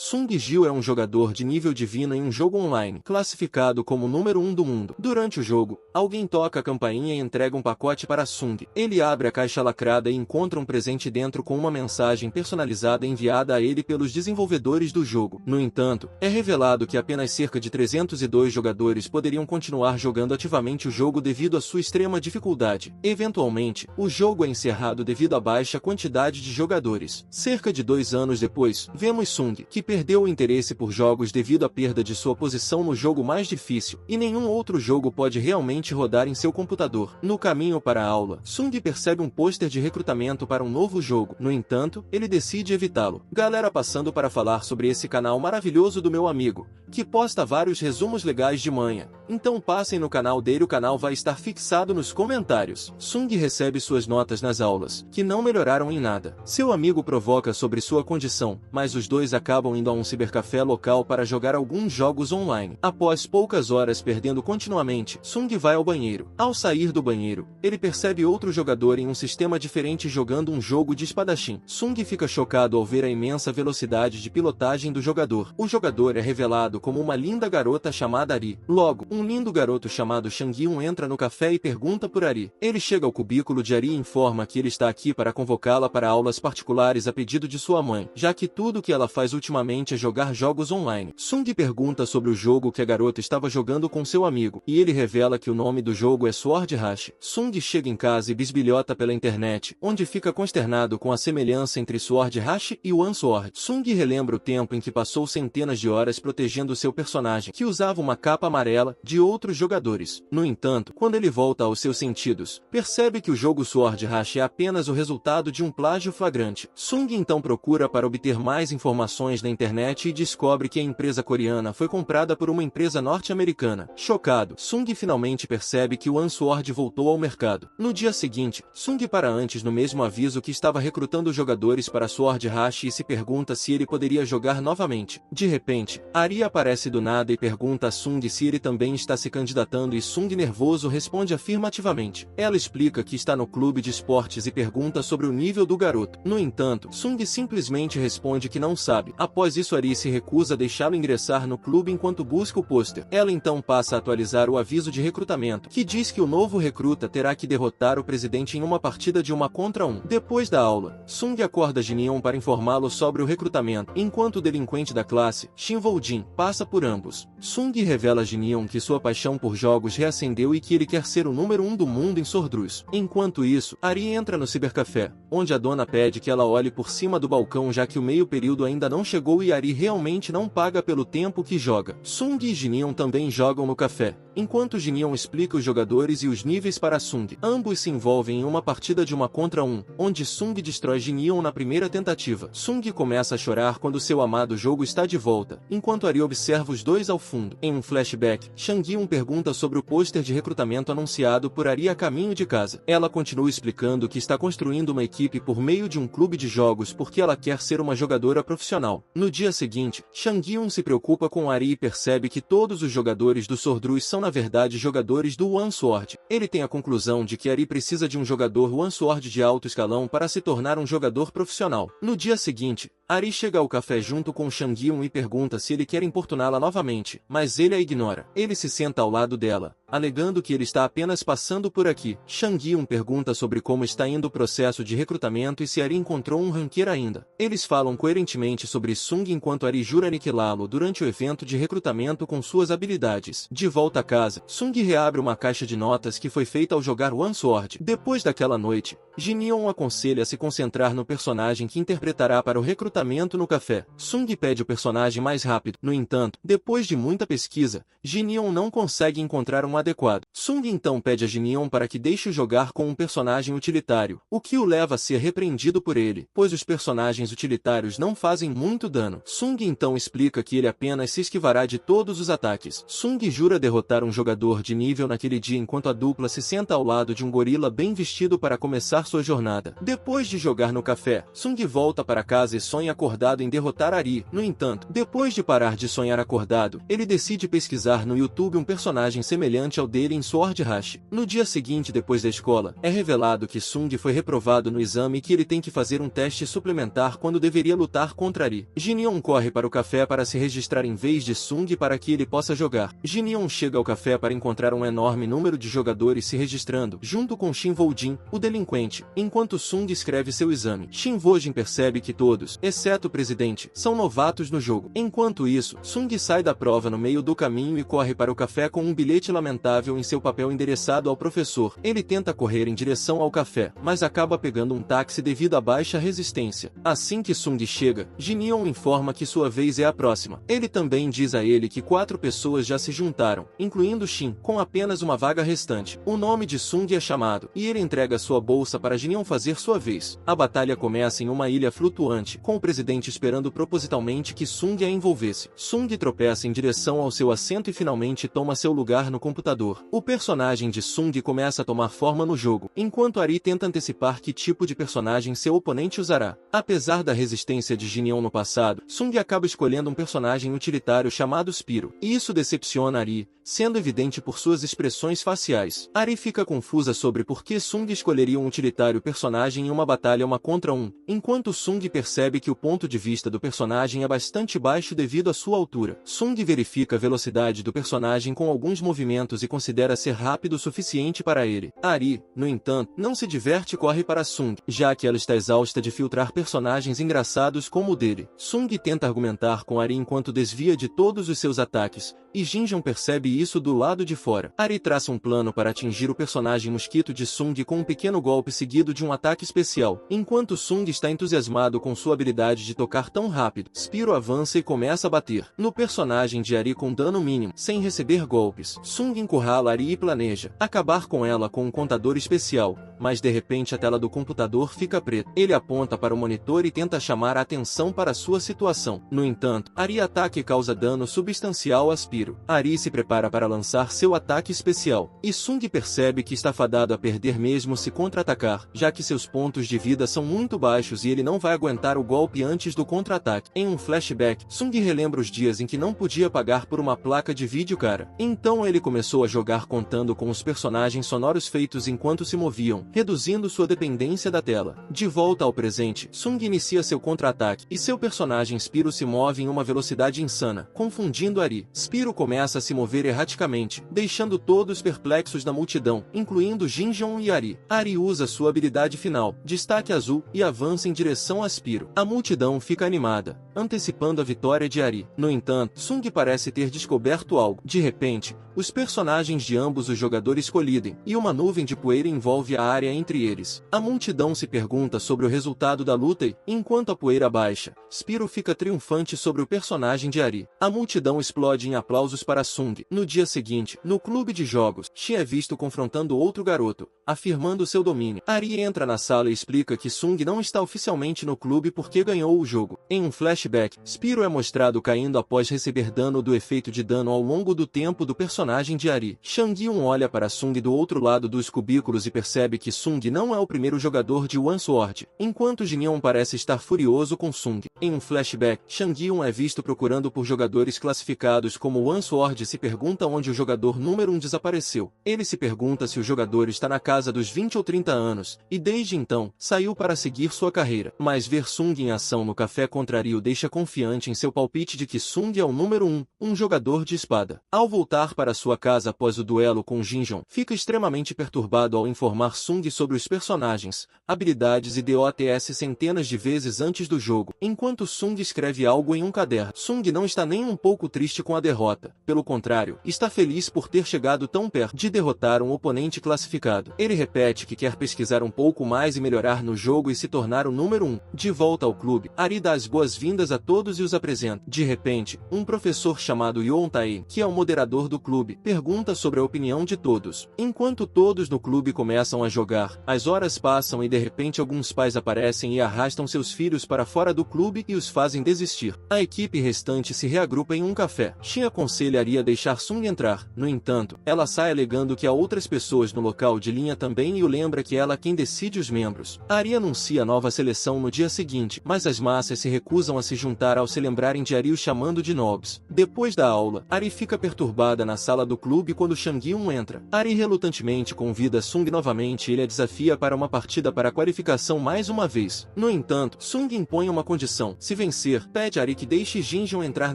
Sung Gil é um jogador de nível divino em um jogo online, classificado como número 1 do mundo. Durante o jogo, alguém toca a campainha e entrega um pacote para Sung. Ele abre a caixa lacrada e encontra um presente dentro com uma mensagem personalizada enviada a ele pelos desenvolvedores do jogo. No entanto, é revelado que apenas cerca de 302 jogadores poderiam continuar jogando ativamente o jogo devido à sua extrema dificuldade. Eventualmente, o jogo é encerrado devido à baixa quantidade de jogadores. Cerca de 2 anos depois, vemos Sung, que perdeu o interesse por jogos devido à perda de sua posição no jogo mais difícil, e nenhum outro jogo pode realmente rodar em seu computador. No caminho para a aula, Sung percebe um pôster de recrutamento para um novo jogo. No entanto, ele decide evitá-lo. Galera, passando para falar sobre esse canal maravilhoso do meu amigo, que posta vários resumos legais de manhã. Então passem no canal dele, o canal vai estar fixado nos comentários. Sung recebe suas notas nas aulas, que não melhoraram em nada. Seu amigo provoca sobre sua condição, mas os dois acabam indo a um cibercafé local para jogar alguns jogos online. Após poucas horas perdendo continuamente, Sung vai ao banheiro. Ao sair do banheiro, ele percebe outro jogador em um sistema diferente jogando um jogo de espadachim. Sung fica chocado ao ver a imensa velocidade de pilotagem do jogador. O jogador é revelado como uma linda garota chamada Ari. Logo, um lindo garoto chamado Changyun entra no café e pergunta por Ari. Ele chega ao cubículo de Ari e informa que ele está aqui para convocá-la para aulas particulares a pedido de sua mãe, já que tudo que ela faz ultimamente é jogar jogos online. Sung pergunta sobre o jogo que a garota estava jogando com seu amigo, e ele revela que o nome do jogo é Sword Rush. Sung chega em casa e bisbilhota pela internet, onde fica consternado com a semelhança entre Sword Rush e One Sword. Sung relembra o tempo em que passou centenas de horas protegendo seu personagem, que usava uma capa amarela, de outros jogadores. No entanto, quando ele volta aos seus sentidos, percebe que o jogo Sword Rush é apenas o resultado de um plágio flagrante. Sung então procura para obter mais informações na internet e descobre que a empresa coreana foi comprada por uma empresa norte-americana. Chocado, Sung finalmente percebe que o One Sword voltou ao mercado. No dia seguinte, Sung para antes no mesmo aviso que estava recrutando jogadores para Sword Rush e se pergunta se ele poderia jogar novamente. De repente, Ari aparece do nada e pergunta a Sung se ele também está se candidatando e Sung nervoso responde afirmativamente. Ela explica que está no clube de esportes e pergunta sobre o nível do garoto. No entanto, Sung simplesmente responde que não sabe. Após isso, Ari se recusa a deixá-lo ingressar no clube enquanto busca o pôster. Ela então passa a atualizar o aviso de recrutamento, que diz que o novo recruta terá que derrotar o presidente em uma partida de 1 contra 1. Depois da aula, Sung acorda Jin para informá-lo sobre o recrutamento, enquanto o delinquente da classe, Shin Woo-jin, passa por ambos. Sung revela a Jin que sua paixão por jogos reacendeu e que ele quer ser o número 1 do mundo em Swordrush. Enquanto isso, Ari entra no cibercafé, onde a dona pede que ela olhe por cima do balcão já que o meio período ainda não chegou e Ari realmente não paga pelo tempo que joga. Sung e Jin também jogam no café, enquanto Jin explica os jogadores e os níveis para Sung. Ambos se envolvem em uma partida de 1 contra 1, onde Sung destrói Jin na primeira tentativa. Sung começa a chorar quando seu amado jogo está de volta, enquanto Ari observa os dois ao fundo. Em um flashback, Changyun pergunta sobre o pôster de recrutamento anunciado por Ari a caminho de casa. Ela continua explicando que está construindo uma equipe por meio de um clube de jogos porque ela quer ser uma jogadora profissional. No dia seguinte, Changyun se preocupa com Ari e percebe que todos os jogadores do Swordrush são na verdade jogadores do One Sword. Ele tem a conclusão de que Ari precisa de um jogador One Sword de alto escalão para se tornar um jogador profissional. No dia seguinte, Ari chega ao café junto com Changyun e pergunta se ele quer importuná-la novamente, mas ele a ignora. Ele se senta ao lado dela, alegando que ele está apenas passando por aqui. Changyun pergunta sobre como está indo o processo de recrutamento e se Ari encontrou um ranqueiro ainda. Eles falam coerentemente sobre Sung enquanto Ari jura aniquilá-lo durante o evento de recrutamento com suas habilidades. De volta a casa, Sung reabre uma caixa de notas que foi feita ao jogar One Sword. Depois daquela noite, Jin o aconselha a se concentrar no personagem que interpretará para o recrutamento no café. Sung pede o personagem mais rápido. No entanto, depois de muita pesquisa, Jin não consegue encontrar um adequado. Sung então pede a Jin para que deixe-o jogar com um personagem utilitário, o que o leva a ser repreendido por ele, pois os personagens utilitários não fazem muito dano. Sung então explica que ele apenas se esquivará de todos os ataques. Sung jura derrotar um jogador de nível naquele dia enquanto a dupla se senta ao lado de um gorila bem vestido para começar sua jornada. Depois de jogar no café, Sung volta para casa e sonha sonha acordado em derrotar Ari. No entanto, depois de parar de sonhar acordado, ele decide pesquisar no YouTube um personagem semelhante ao dele em Sword Rush. No dia seguinte, depois da escola, é revelado que Sung foi reprovado no exame e que ele tem que fazer um teste suplementar quando deveria lutar contra Ari. Jin-Yeon corre para o café para se registrar em vez de Sung para que ele possa jogar. Jin-Yeon chega ao café para encontrar um enorme número de jogadores se registrando, junto com Shin Woo-jin, o delinquente, enquanto Sung escreve seu exame. Shin Woo-jin percebe que todos, exceto o presidente, são novatos no jogo. Enquanto isso, Sung sai da prova no meio do caminho e corre para o café com um bilhete lamentável em seu papel endereçado ao professor. Ele tenta correr em direção ao café, mas acaba pegando um táxi devido à baixa resistência. Assim que Sung chega, Jin-Yeon informa que sua vez é a próxima. Ele também diz a ele que 4 pessoas já se juntaram, incluindo Shin, com apenas uma vaga restante. O nome de Sung é chamado, e ele entrega sua bolsa para Jin-Yeon fazer sua vez. A batalha começa em uma ilha flutuante, com o presidente esperando propositalmente que Sung a envolvesse. Sung tropeça em direção ao seu assento e finalmente toma seu lugar no computador. O personagem de Sung começa a tomar forma no jogo, enquanto Ari tenta antecipar que tipo de personagem seu oponente usará. Apesar da resistência de Jin-Yeon no passado, Sung acaba escolhendo um personagem utilitário chamado Spiro, e isso decepciona Ari, sendo evidente por suas expressões faciais. Ari fica confusa sobre por que Sung escolheria um utilitário personagem em uma batalha 1 contra 1, enquanto Sung percebe que o ponto de vista do personagem é bastante baixo devido à sua altura. Sung verifica a velocidade do personagem com alguns movimentos e considera ser rápido o suficiente para ele. Ari, no entanto, não se diverte e corre para Sung, já que ela está exausta de filtrar personagens engraçados como o dele. Sung tenta argumentar com Ari enquanto desvia de todos os seus ataques, e Jin-Jeon percebe isso do lado de fora. Ari traça um plano para atingir o personagem mosquito de Sung com um pequeno golpe seguido de um ataque especial. Enquanto Sung está entusiasmado com sua habilidade de tocar tão rápido, Spiro avança e começa a bater no personagem de Ari com dano mínimo, sem receber golpes. Sung encurrala Ari e planeja acabar com ela com um contador especial, mas de repente a tela do computador fica preta. Ele aponta para o monitor e tenta chamar a atenção para sua situação. No entanto, Ari ataca e causa dano substancial a Spiro. Ari se prepara para lançar seu ataque especial, e Sung percebe que está fadado a perder mesmo se contra-atacar, já que seus pontos de vida são muito baixos e ele não vai aguentar o golpe antes do contra-ataque. Em um flashback, Sung relembra os dias em que não podia pagar por uma placa de vídeo cara. Então ele começou a jogar contando com os personagens sonoros feitos enquanto se moviam, reduzindo sua dependência da tela. De volta ao presente, Sung inicia seu contra-ataque, e seu personagem Spiro se move em uma velocidade insana, confundindo Ari. Spiro começa a se mover erraticamente, deixando todos perplexos na multidão, incluindo Jin-Jeon e Ari. Ari usa sua habilidade final, Destaque Azul, e avança em direção a Spiro. A multidão fica animada, antecipando a vitória de Ari. No entanto, Sung parece ter descoberto algo. De repente, os personagens de ambos os jogadores colidem, e uma nuvem de poeira envolve a área entre eles. A multidão se pergunta sobre o resultado da luta e, enquanto a poeira baixa, Spiro fica triunfante sobre o personagem de Ari. A multidão explode em aplausos para Sung. No dia seguinte, no clube de jogos, Shi é visto confrontando outro garoto, afirmando seu domínio. Ari entra na sala e explica que Sung não está oficialmente no clube porque ganhou o jogo. Em um flashback, Spiro é mostrado caindo após receber dano do efeito de dano ao longo do tempo do personagem de Ari. Shang-Hyun olha para Sung do outro lado dos cubículos e percebe que Sung não é o primeiro jogador de One Sword, enquanto Jin-Yeon parece estar furioso com Sung. Em um flashback, Shang-Hyun é visto procurando por jogadores classificados como One Sword e se pergunta onde o jogador número 1 desapareceu. Ele se pergunta se o jogador está na casa dos 20 ou 30 anos, e desde então, saiu para seguir sua carreira. Mas ver Sung em ação no café contra Ari o deixa confiante em seu palpite de que Sung é o número 1, um jogador de espada. Ao voltar para sua casa após o duelo com Jin-Jeon, fica extremamente perturbado ao informar Sung sobre os personagens, habilidades e DOTS centenas de vezes antes do jogo, enquanto Sung escreve algo em um caderno. Sung não está nem um pouco triste com a derrota, pelo contrário, está feliz por ter chegado tão perto de derrotar um oponente classificado. Ele repete que quer pesquisar um pouco mais e melhorar no jogo e se tornar o número 1. De volta ao clube, Ari dá as boas-vindas a todos e os apresenta. De repente, um professor chamado Yoon Tae, que é o moderador do clube, pergunta sobre a opinião de todos. Enquanto todos no clube começam a jogar, as horas passam e de repente alguns pais aparecem e arrastam seus filhos para fora do clube e os fazem desistir. A equipe restante se reagrupa em um café. Shin aconselha Ari a deixar Sung entrar. No entanto, ela sai alegando que há outras pessoas no local de linha também e o lembra que ela é quem decide os membros. Ari anuncia a nova seleção no dia seguinte, mas as massas se recusam a se juntar ao se lembrarem de Ari o chamando de nobs. Depois da aula, Ari fica perturbada na sala do clube quando Shang Hyun entra. Ari relutantemente convida Sung novamente e ele a desafia para uma partida para a qualificação mais uma vez. No entanto, Sung impõe uma condição: se vencer, pede a Ari que deixe Jin Hyun entrar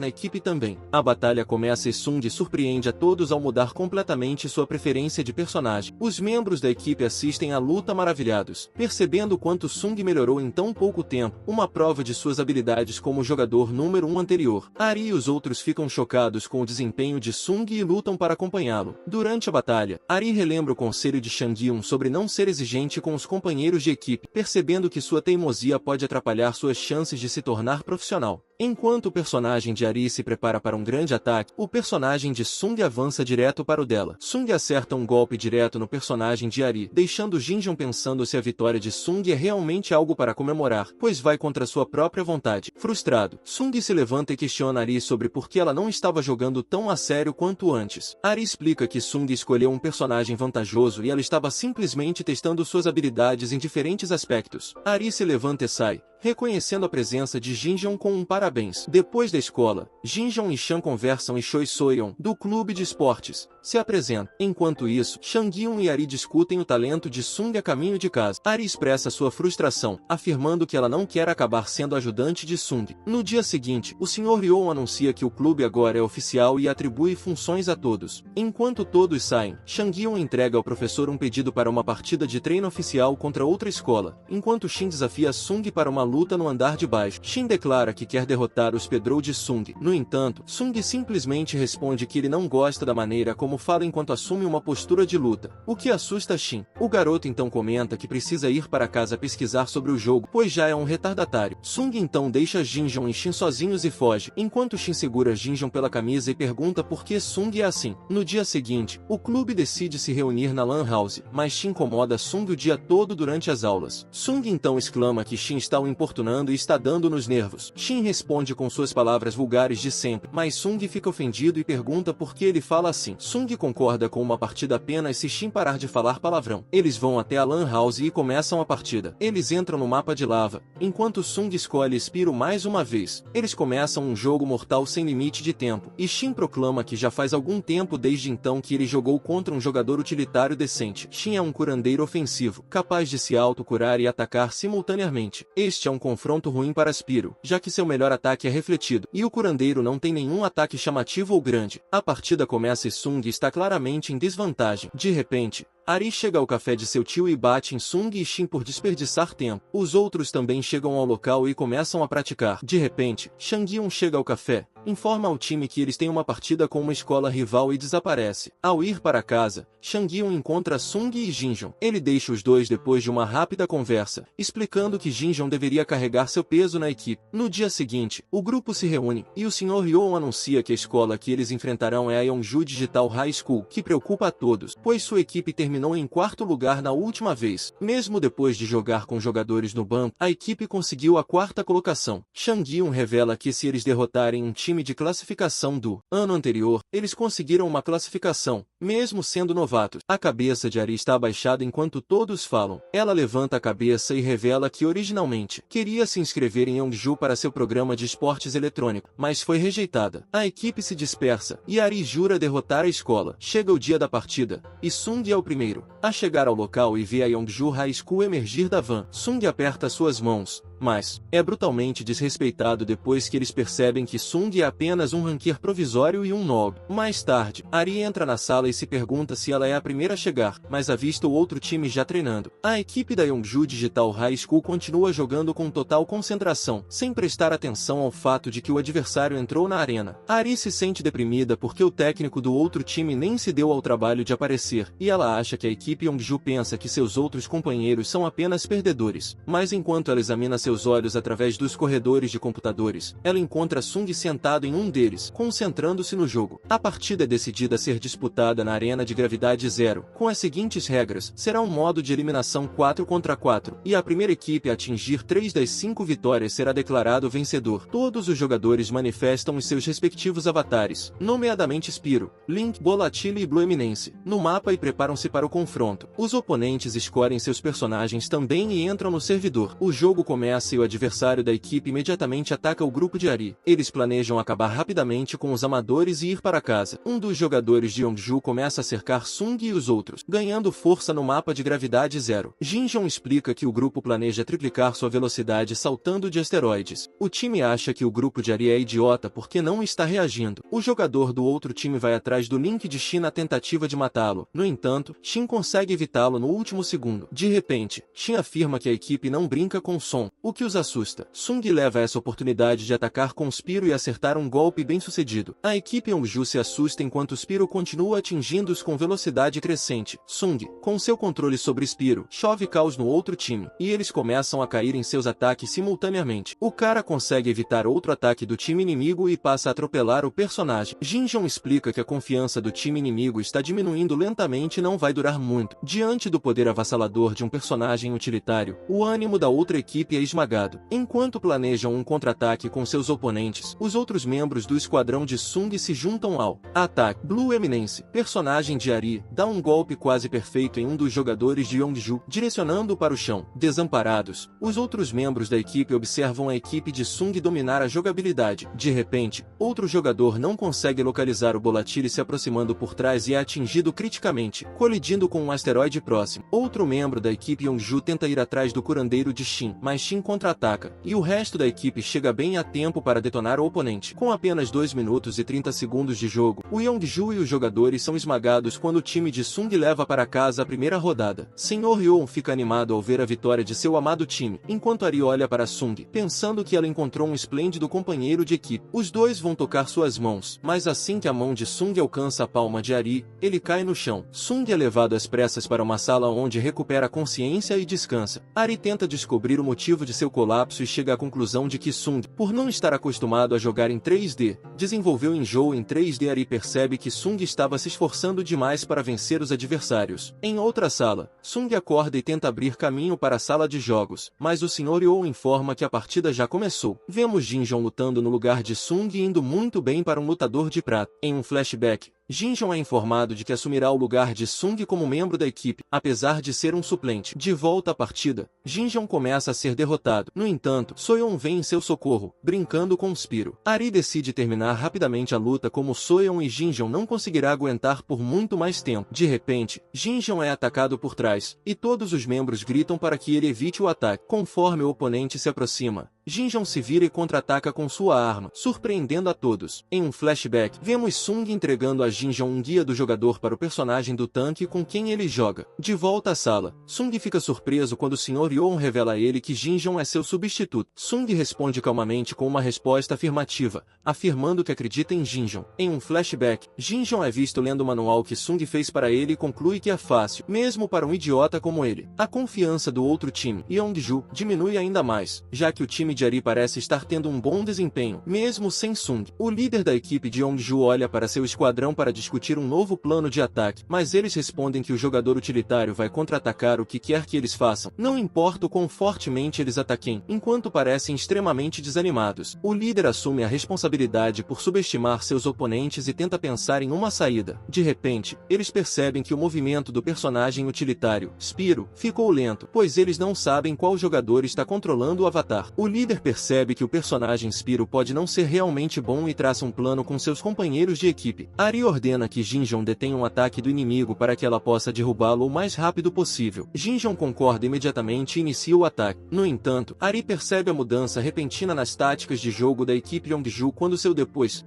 na equipe também. A batalha começa e Sung surpreende a todos ao mudar completamente sua preferência de personagem. Os membros da equipe assistem à luta maravilhados, percebendo quanto Sung melhorou em tão pouco tempo, uma prova de suas habilidades como jogador número 1 anterior. Ari e os outros ficam chocados com o desempenho de Sung e lutam para acompanhá-lo. Durante a batalha, Ari relembra o conselho de Shang Hyun sobre não ser exigente com os companheiros de equipe, percebendo que sua teimosia pode atrapalhar suas chances de se tornar profissional. Enquanto o personagem de Ari se prepara para um grande ataque, o personagem de Sung avança direto para o dela. Sung acerta um golpe direto no personagem de Ari, deixando Jin Hyun pensando se a vitória de Sung é realmente algo para comemorar, pois vai contra sua própria vontade. Frustrado, Sung se levanta e questiona Ari sobre por que ela não estava jogando tão a sério quanto antes. Ari explica que Sung escolheu um personagem vantajoso e ela estava simplesmente testando suas habilidades em diferentes aspectos. Ari se levanta e sai, reconhecendo a presença de Jin Hyun com um parabéns. Depois da escola, Jin Hyun e Chan conversam e Choi Soyeon, do clube de esportes, se apresenta. Enquanto isso, Shang Hyun e Ari discutem o talento de Sung a caminho de casa. Ari expressa sua frustração, afirmando que ela não quer acabar sendo ajudante de Sung. No dia seguinte, o Sr. Yeon anuncia que o clube agora é oficial e atribui funções a todos. Enquanto todos saem, Shang Hyun entrega ao professor um pedido para uma partida de treino oficial contra outra escola, enquanto Shin desafia Sung para uma luta no andar de baixo. Shin declara que quer derrotar os Pedrou de Sung. No entanto, Sung simplesmente responde que ele não gosta da maneira como fala enquanto assume uma postura de luta, o que assusta Shin. O garoto então comenta que precisa ir para casa pesquisar sobre o jogo, pois já é um retardatário. Sung então deixa Jin Hyun e Shin sozinhos e foge, enquanto Shin segura Jin Hyun pela camisa e pergunta por que Sung é assim. No dia seguinte, o clube decide se reunir na Lan House, mas Shin incomoda Sung o dia todo durante as aulas. Sung então exclama que Shin está o importunando e está dando nos nervos. Shin responde com suas palavras vulgares de sempre, mas Sung fica ofendido e pergunta por que ele fala assim. Sung concorda com uma partida apenas se Shin parar de falar palavrão. Eles vão até a Lan House e começam a partida. Eles entram no mapa de lava, enquanto Sung escolhe Spiro mais uma vez. Eles começam um jogo mortal sem limite de tempo, e Shin proclama que já faz algum tempo desde então que ele jogou contra um jogador utilitário decente. Shin é um curandeiro ofensivo, capaz de se autocurar e atacar simultaneamente. Este é um confronto ruim para Spiro, já que seu melhor ataque é refletido, e o curandeiro não tem nenhum ataque chamativo ou grande. A partida começa e Sung está claramente em desvantagem. De repente, Ari chega ao café de seu tio e bate em Sung e Shin por desperdiçar tempo. Os outros também chegam ao local e começam a praticar. De repente, Shang Hyun chega ao café, informa ao time que eles têm uma partida com uma escola rival e desaparece. Ao ir para casa, Shang Hyun encontra Sung e Jin Hyun. Ele deixa os dois depois de uma rápida conversa, explicando que Jin Hyun deveria carregar seu peso na equipe. No dia seguinte, o grupo se reúne, e o Sr. Yeon anuncia que a escola que eles enfrentarão é a Yeonju Digital High School, que preocupa a todos, pois sua equipe terminou em quarto lugar na última vez. Mesmo depois de jogar com jogadores no banco, a equipe conseguiu a quarta colocação. Shang Hyun revela que se eles derrotarem um time de classificação do ano anterior, eles conseguiram uma classificação, mesmo sendo novatos. A cabeça de Ari está abaixada enquanto todos falam. Ela levanta a cabeça e revela que originalmente queria se inscrever em Yeonju para seu programa de esportes eletrônico, mas foi rejeitada. A equipe se dispersa, e Ari jura derrotar a escola. Chega o dia da partida, e Sung é o primeiro a chegar ao local e vê a Yeonju High School emergir da van. Sung aperta suas mãos, mas é brutalmente desrespeitado depois que eles percebem que Sung é apenas um ranquear provisório e um nob. Mais tarde, Ari entra na sala e se pergunta se ela é a primeira a chegar, mas avista o outro time já treinando. A equipe da Yeonju Digital High School continua jogando com total concentração, sem prestar atenção ao fato de que o adversário entrou na arena. Ari se sente deprimida porque o técnico do outro time nem se deu ao trabalho de aparecer, e ela acha que a equipe Yeonju pensa que seus outros companheiros são apenas perdedores. Mas enquanto ela examina seus seus olhos através dos corredores de computadores, ela encontra Sung sentado em um deles, concentrando-se no jogo. A partida é decidida a ser disputada na arena de gravidade zero, com as seguintes regras: será um modo de eliminação 4 contra 4, e a primeira equipe a atingir 3 das 5 vitórias será declarado vencedor. Todos os jogadores manifestam os seus respectivos avatares, nomeadamente Spyro, Link, Bolatile e Blue Eminence, no mapa e preparam-se para o confronto. Os oponentes escolhem seus personagens também e entram no servidor. O jogo começa e o adversário da equipe imediatamente ataca o grupo de Ari. Eles planejam acabar rapidamente com os amadores e ir para casa. Um dos jogadores de Yongju começa a cercar Sung e os outros, ganhando força no mapa de gravidade zero. Jinjon explica que o grupo planeja triplicar sua velocidade saltando de asteroides. O time acha que o grupo de Ari é idiota porque não está reagindo. O jogador do outro time vai atrás do Link de Shin na tentativa de matá-lo. No entanto, Shin consegue evitá-lo no último segundo. De repente, Shin afirma que a equipe não brinca com som, o que os assusta. Sung leva essa oportunidade de atacar com Spyro e acertar um golpe bem sucedido. A equipe Yongju se assusta enquanto Spyro continua atingindo-os com velocidade crescente. Sung, com seu controle sobre Spyro, chove caos no outro time, e eles começam a cair em seus ataques simultaneamente. O cara consegue evitar outro ataque do time inimigo e passa a atropelar o personagem. Jinjon explica que a confiança do time inimigo está diminuindo lentamente e não vai durar muito. Diante do poder avassalador de um personagem utilitário, o ânimo da outra equipe é esmagado. Enquanto planejam um contra-ataque com seus oponentes, os outros membros do esquadrão de Sung se juntam ao ataque. Blue Eminence, personagem de Ari, dá um golpe quase perfeito em um dos jogadores de Yongju, direcionando-o para o chão. Desamparados, os outros membros da equipe observam a equipe de Sung dominar a jogabilidade. De repente, outro jogador não consegue localizar o Bolatile se aproximando por trás e é atingido criticamente, colidindo com um asteroide próximo. Outro membro da equipe Yongju tenta ir atrás do curandeiro de Shin, mas Shin contra-ataca, e o resto da equipe chega bem a tempo para detonar o oponente. Com apenas 2 minutos e 30 segundos de jogo, o Yongju e os jogadores são esmagados quando o time de Sung leva para casa a primeira rodada. Sr. Yoon fica animado ao ver a vitória de seu amado time, enquanto Ari olha para Sung, pensando que ela encontrou um esplêndido companheiro de equipe. Os dois vão tocar suas mãos, mas assim que a mão de Sung alcança a palma de Ari, ele cai no chão. Sung é levado às pressas para uma sala onde recupera a consciência e descansa. Ari tenta descobrir o motivo de seu colapso e chega à conclusão de que Sung, por não estar acostumado a jogar em 3D, desenvolveu enjoo em 3D. Ari percebe que Sung estava se esforçando demais para vencer os adversários. Em outra sala, Sung acorda e tenta abrir caminho para a sala de jogos, mas o Sr. Yoon informa que a partida já começou. Vemos Jinjon lutando no lugar de Sung e indo muito bem para um lutador de prata. Em um flashback, Jinjon é informado de que assumirá o lugar de Sung como membro da equipe, apesar de ser um suplente. De volta à partida, Jinjon começa a ser derrotado. No entanto, Soyeon vem em seu socorro, brincando com Spyro. Ari decide terminar rapidamente a luta como Soyeon e Jinjon não conseguirá aguentar por muito mais tempo. De repente, Jinjon é atacado por trás, e todos os membros gritam para que ele evite o ataque. Conforme o oponente se aproxima, Jinjon se vira e contra-ataca com sua arma, surpreendendo a todos. Em um flashback, vemos Sung entregando a Jinjon um guia do jogador para o personagem do tanque com quem ele joga. De volta à sala, Sung fica surpreso quando o Sr. Yoon revela a ele que Jinjon é seu substituto. Sung responde calmamente com uma resposta afirmativa, afirmando que acredita em Jinjon. Em um flashback, Jinjon é visto lendo o manual que Sung fez para ele e conclui que é fácil, mesmo para um idiota como ele. A confiança do outro time, Yongju, diminui ainda mais, já que o time de Ari parece estar tendo um bom desempenho, mesmo sem Sung. O líder da equipe de Yongju olha para seu esquadrão para discutir um novo plano de ataque, mas eles respondem que o jogador utilitário vai contra-atacar o que quer que eles façam, não importa o quão fortemente eles ataquem, enquanto parecem extremamente desanimados. O líder assume a responsabilidade por subestimar seus oponentes e tenta pensar em uma saída. De repente, eles percebem que o movimento do personagem utilitário, Spyro, ficou lento, pois eles não sabem qual jogador está controlando o avatar. O líder percebe que o personagem Spyro pode não ser realmente bom e traça um plano com seus companheiros de equipe. Ari ordena que Jinjon detenha um ataque do inimigo para que ela possa derrubá-lo o mais rápido possível. Jinjon concorda imediatamente e inicia o ataque. No entanto, Ari percebe a mudança repentina nas táticas de jogo da equipe Yongju quando seu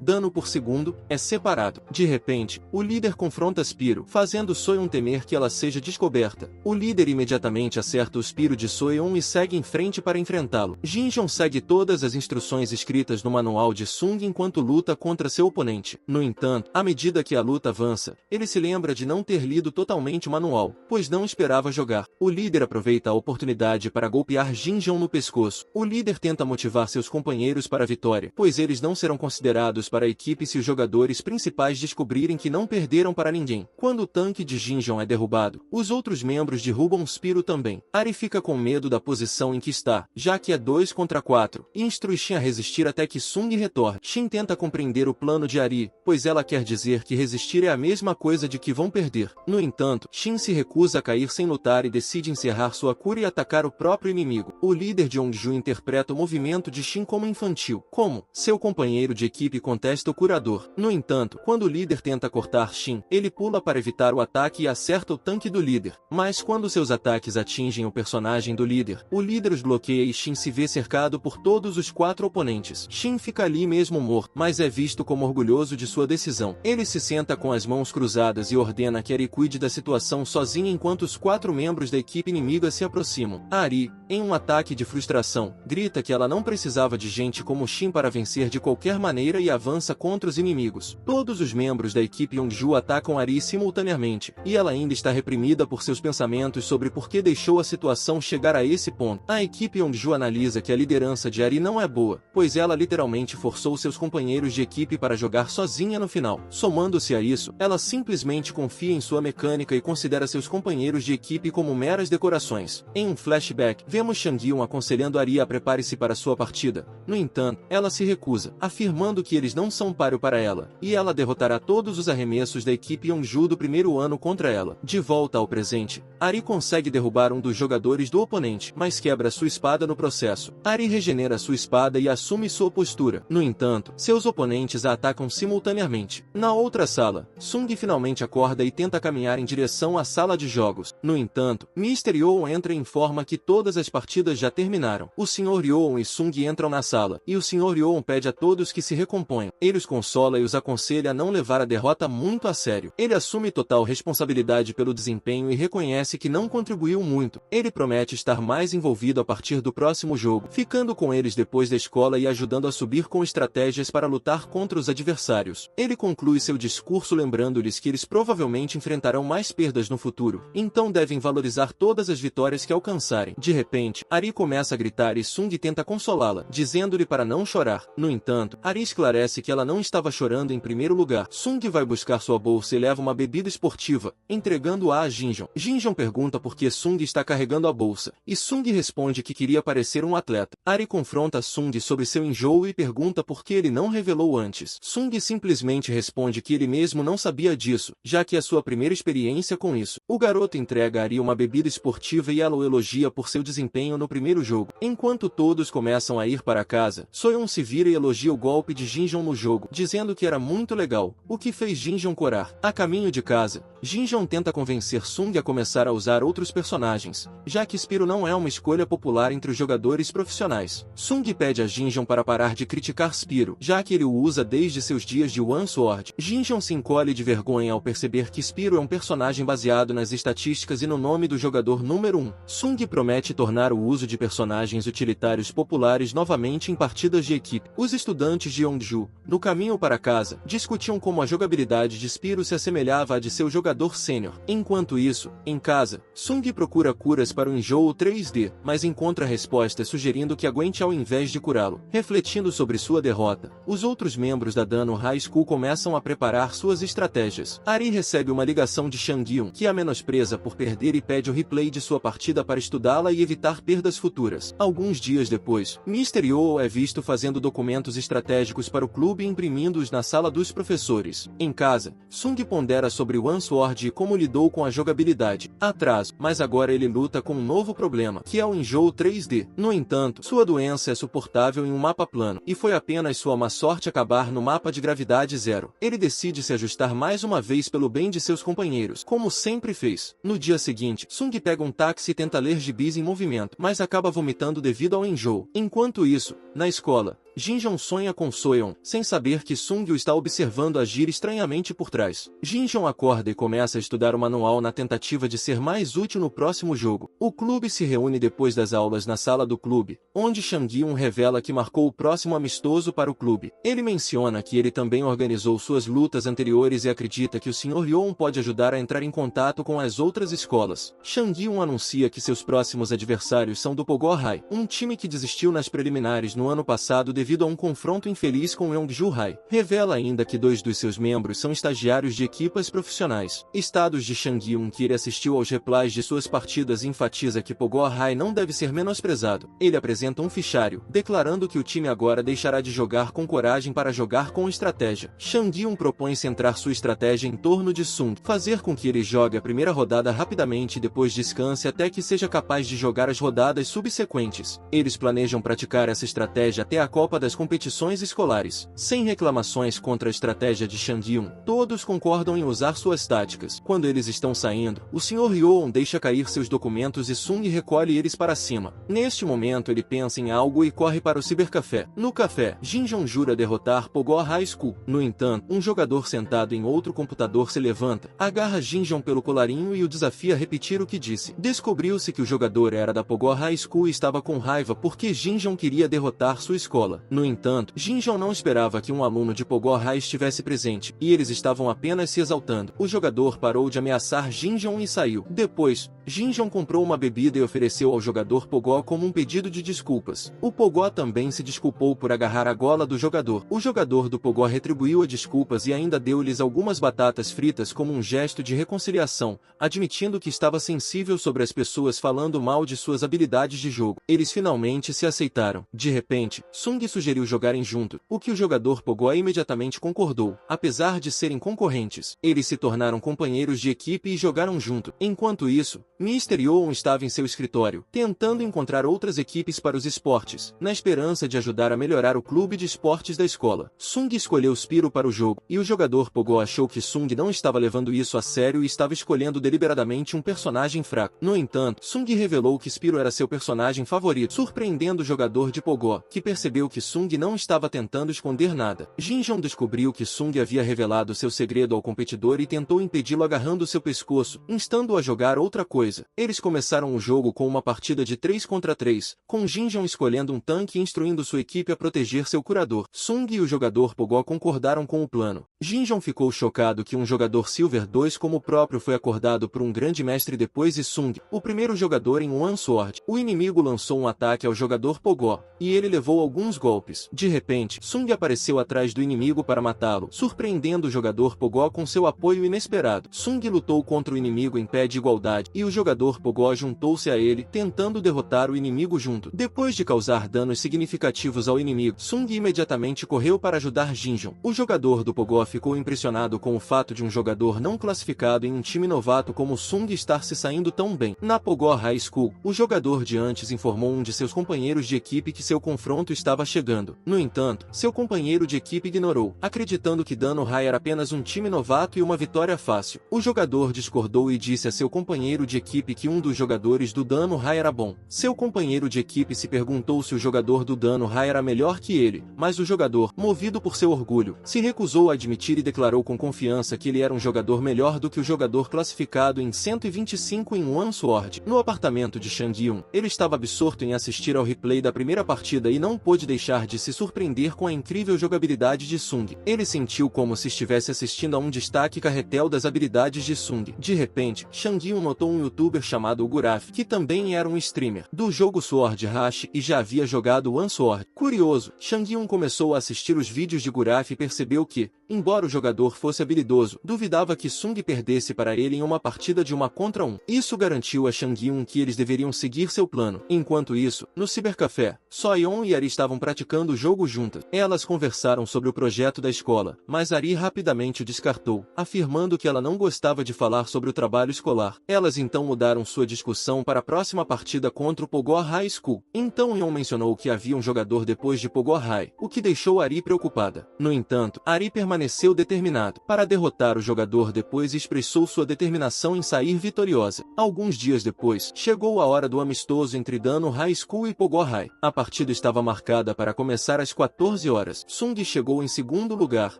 dano por segundo é separado. De repente, o líder confronta Spyro, fazendo Soyeon temer que ela seja descoberta. O líder imediatamente acerta o Spyro de Soyeon e segue em frente para enfrentá-lo. Jinjon Shinjon segue todas as instruções escritas no manual de Sung enquanto luta contra seu oponente. No entanto, à medida que a luta avança, ele se lembra de não ter lido totalmente o manual, pois não esperava jogar. O líder aproveita a oportunidade para golpear Shinjon no pescoço. O líder tenta motivar seus companheiros para a vitória, pois eles não serão considerados para a equipe se os jogadores principais descobrirem que não perderam para ninguém. Quando o tanque de Shinjon é derrubado, os outros membros derrubam Spiro também. Ari fica com medo da posição em que está, já que é 2 contra 4, e instrui Shin a resistir até que Sung retorne. Shin tenta compreender o plano de Ari, pois ela quer dizer que resistir é a mesma coisa de que vão perder. No entanto, Shin se recusa a cair sem lutar e decide encerrar sua cura e atacar o próprio inimigo. O líder de Yongju interpreta o movimento de Shin como infantil, como seu companheiro de equipe contesta o curador. No entanto, quando o líder tenta cortar Shin, ele pula para evitar o ataque e acerta o tanque do líder. Mas quando seus ataques atingem o personagem do líder, o líder os bloqueia e Shin se vê cercado por todos os 4 oponentes. Shin fica ali mesmo morto, mas é visto como orgulhoso de sua decisão. Ele se senta com as mãos cruzadas e ordena que Ari cuide da situação sozinha enquanto os 4 membros da equipe inimiga se aproximam. Ari, em um ataque de frustração, grita que ela não precisava de gente como Shin para vencer de qualquer maneira e avança contra os inimigos. Todos os membros da equipe Yongju atacam Ari simultaneamente, e ela ainda está reprimida por seus pensamentos sobre por que deixou a situação chegar a esse ponto. A equipe Yongju analisa que a liderança de Ari não é boa, pois ela literalmente forçou seus companheiros de equipe para jogar sozinha no final. Somando-se a isso, ela simplesmente confia em sua mecânica e considera seus companheiros de equipe como meras decorações. Em um flashback, vemos Shang-Yun aconselhando Ari a prepare-se para sua partida. No entanto, ela se recusa, afirmando que eles não são páreo para ela, e ela derrotará todos os arremessos da equipe Yongju do primeiro ano contra ela. De volta ao presente, Ari consegue derrubar um dos jogadores do oponente, mas quebra sua espada no processo. Ari regenera sua espada e assume sua postura. No entanto, seus oponentes a atacam simultaneamente. Na outra sala, Sung finalmente acorda e tenta caminhar em direção à sala de jogos. No entanto, Mr. Yoon entra e informa que todas as partidas já terminaram. O Sr. Yoon e Sung entram na sala, e o Sr. Yoon pede a todos que se recomponham. Ele os consola e os aconselha a não levar a derrota muito a sério. Ele assume total responsabilidade pelo desempenho e reconhece que não contribuiu muito. Ele promete estar mais envolvido a partir do próximo jogo, ficando com eles depois da escola e ajudando a subir com estratégias para lutar contra os adversários. Ele conclui seu discurso lembrando-lhes que eles provavelmente enfrentarão mais perdas no futuro, então devem valorizar todas as vitórias que alcançarem. De repente, Ari começa a gritar e Sung tenta consolá-la, dizendo-lhe para não chorar. No entanto, Ari esclarece que ela não estava chorando em primeiro lugar. Sung vai buscar sua bolsa e leva uma bebida esportiva, entregando-a a Shinjon. Shinjon pergunta por que Sung está carregando a bolsa, e Sung responde que queria parecer um atleta. Ari confronta Sung sobre seu enjoo e pergunta por que ele não revelou antes. Sung simplesmente responde que ele mesmo não sabia disso, já que é sua primeira experiência com isso. O garoto entrega a Ari uma bebida esportiva e ela o elogia por seu desempenho no primeiro jogo. Enquanto todos começam a ir para casa, Soyeon se vira e elogia o golpe de Shinjon no jogo, dizendo que era muito legal, o que fez Shinjon corar. A caminho de casa, Shinjon tenta convencer Sung a começar a usar outros personagens, já que Spiro não é uma escolha popular entre os jogadores profissionais. Sung pede a Shinjon para parar de criticar Spiro, já que ele o usa desde seus dias de One Sword. Shinjon se encolhe de vergonha ao perceber que Spiro é um personagem baseado nas estatísticas e no nome do jogador número 1. Sung promete tornar o uso de personagens utilitários populares novamente em partidas de equipe. Os estudantes de Yongju, no caminho para casa, discutiam como a jogabilidade de Spiro se assemelhava à de seu jogador sênior. Enquanto isso, em casa, Sung procura curas para o enjoo 3D, mas encontra respostas sugerindo que aguente ao invés de curá-lo. Refletindo sobre sua derrota, os outros membros da Dano High School começam a preparar suas estratégias. Ari recebe uma ligação de Shang-Yun, que a menospreza por perder e pede o replay de sua partida para estudá-la e evitar perdas futuras. Alguns dias depois, Mr. Yoo é visto fazendo documentos estratégicos para o clube e imprimindo-os na sala dos professores. Em casa, Sung pondera sobre One Sword e como lidou com a jogabilidade. Atraso, mas agora ele luta com um novo problema, que é o enjoo 3D. No entanto, sua doença é suportável em um mapa plano, e foi apenas sua má sorte acabar no mapa de gravidade zero. Ele decide se ajustar mais uma vez pelo bem de seus companheiros, como sempre fez. No dia seguinte, Sung pega um táxi e tenta ler gibis em movimento, mas acaba vomitando devido ao enjoo. Enquanto isso, na escola, Jinjong sonha com Soyeon, sem saber que Sung o está observando agir estranhamente por trás. Jinjong acorda e começa a estudar o manual na tentativa de ser mais útil no próximo jogo. O clube se reúne depois das aulas na sala do clube, onde Shang-Hyun revela que marcou o próximo amistoso para o clube. Ele menciona que ele também organizou suas lutas anteriores e acredita que o Sr. Yoon pode ajudar a entrar em contato com as outras escolas. Shang-Hyun anuncia que seus próximos adversários são do Pogo High, um time que desistiu nas preliminares no ano passado devido a um confronto infeliz com Yongju High. Revela ainda que 2 dos seus membros são estagiários de equipas profissionais. Estados de Shang-Hyun, que ele assistiu aos replays de suas partidas, enfatiza que Pogo High não deve ser menosprezado. Ele apresenta um fichário, declarando que o time agora deixará de jogar com coragem para jogar com estratégia. Shang-Hyun propõe centrar sua estratégia em torno de Sung, fazer com que ele jogue a primeira rodada rapidamente e depois descanse até que seja capaz de jogar as rodadas subsequentes. Eles planejam praticar essa estratégia até a Copa das competições escolares. Sem reclamações contra a estratégia de Shang-Hyun, todos concordam em usar suas táticas. Quando eles estão saindo, o Sr. Yoon deixa cair seus documentos e Sung recolhe eles para cima. Neste momento ele pensa em algo e corre para o cibercafé. No café, Jinjong jura derrotar Pogo High School. No entanto, um jogador sentado em outro computador se levanta, agarra Jinjong pelo colarinho e o desafia a repetir o que disse. Descobriu-se que o jogador era da Pogo High School e estava com raiva porque Jinjong queria derrotar sua escola. No entanto, Jinjong não esperava que um aluno de Pogo High estivesse presente, e eles estavam apenas se exaltando. O jogador parou de ameaçar Jinjong e saiu. Depois, Jinjong comprou uma bebida e ofereceu ao jogador Pogo como um pedido de desculpas. O Pogo também se desculpou por agarrar a gola do jogador. O jogador do Pogo retribuiu as desculpas e ainda deu-lhes algumas batatas fritas como um gesto de reconciliação, admitindo que estava sensível sobre as pessoas falando mal de suas habilidades de jogo. Eles finalmente se aceitaram. De repente, Sung sugeriu jogarem junto, o que o jogador Pogo imediatamente concordou. Apesar de serem concorrentes, eles se tornaram companheiros de equipe e jogaram junto. Enquanto isso, Mr. Yoon estava em seu escritório, tentando encontrar outras equipes para os esportes, na esperança de ajudar a melhorar o clube de esportes da escola. Sung escolheu Spiro para o jogo, e o jogador Pogo achou que Sung não estava levando isso a sério e estava escolhendo deliberadamente um personagem fraco. No entanto, Sung revelou que Spiro era seu personagem favorito, surpreendendo o jogador de Pogo, que percebeu que Sung não estava tentando esconder nada. Jinjong descobriu que Sung havia revelado seu segredo ao competidor e tentou impedi-lo agarrando seu pescoço, instando-o a jogar outra coisa. Eles começaram o jogo com uma partida de 3 contra 3, com Jinjong escolhendo um tanque e instruindo sua equipe a proteger seu curador. Sung e o jogador Pogo concordaram com o plano. Jinjong ficou chocado que um jogador Silver 2 como o próprio foi acordado por um grande mestre depois de Sung, o primeiro jogador em One Sword. O inimigo lançou um ataque ao jogador Pogo, e ele levou alguns golpes. De repente, Sung apareceu atrás do inimigo para matá-lo, surpreendendo o jogador Pogo com seu apoio inesperado. Sung lutou contra o inimigo em pé de igualdade, e o jogador Pogo juntou-se a ele, tentando derrotar o inimigo junto. Depois de causar danos significativos ao inimigo, Sung imediatamente correu para ajudar Jinjong. O jogador do Pogo ficou impressionado com o fato de um jogador não classificado em um time novato como Sung estar se saindo tão bem. Na Pogo High School, o jogador de antes informou um de seus companheiros de equipe que seu confronto estava chegando. No entanto, seu companheiro de equipe ignorou, acreditando que Dano High era apenas um time novato e uma vitória fácil. O jogador discordou e disse a seu companheiro de equipe que um dos jogadores do Dano High era bom. Seu companheiro de equipe se perguntou se o jogador do Dano High era melhor que ele, mas o jogador, movido por seu orgulho, se recusou a admitir e declarou com confiança que ele era um jogador melhor do que o jogador classificado em 125 em One Sword. No apartamento de Shang-Hyun, ele estava absorto em assistir ao replay da primeira partida e não pôde deixar de se surpreender com a incrível jogabilidade de Sung. Ele sentiu como se estivesse assistindo a um destaque carretel das habilidades de Sung. De repente, Shang-Hyun notou um youtuber chamado Guraf, que também era um streamer do jogo Sword Rush e já havia jogado One Sword. Curioso, Shang-Hyun começou a assistir os vídeos de Guraf e percebeu que, embora o jogador fosse habilidoso, duvidava que Sung perdesse para ele em uma partida de 1 contra 1. Isso garantiu a Shang-Hyun que eles deveriam seguir seu plano. Enquanto isso, no cibercafé, Soyeon e Ari estavam praticando o jogo juntas. Elas conversaram sobre o projeto da escola, mas Ari rapidamente o descartou, afirmando que ela não gostava de falar sobre o trabalho escolar. Elas então mudaram sua discussão para a próxima partida contra o Pogo High School. Então Yeon mencionou que havia um jogador depois de Pogo High, o que deixou Ari preocupada. No entanto, Ari permaneceu determinado para derrotar o jogador depois e expressou sua determinação em sair vitoriosa. Alguns dias depois, chegou a hora do amistoso entre Dano High School e Pogo High. A partida estava marcada para para começar às 14 horas. Sung chegou em segundo lugar,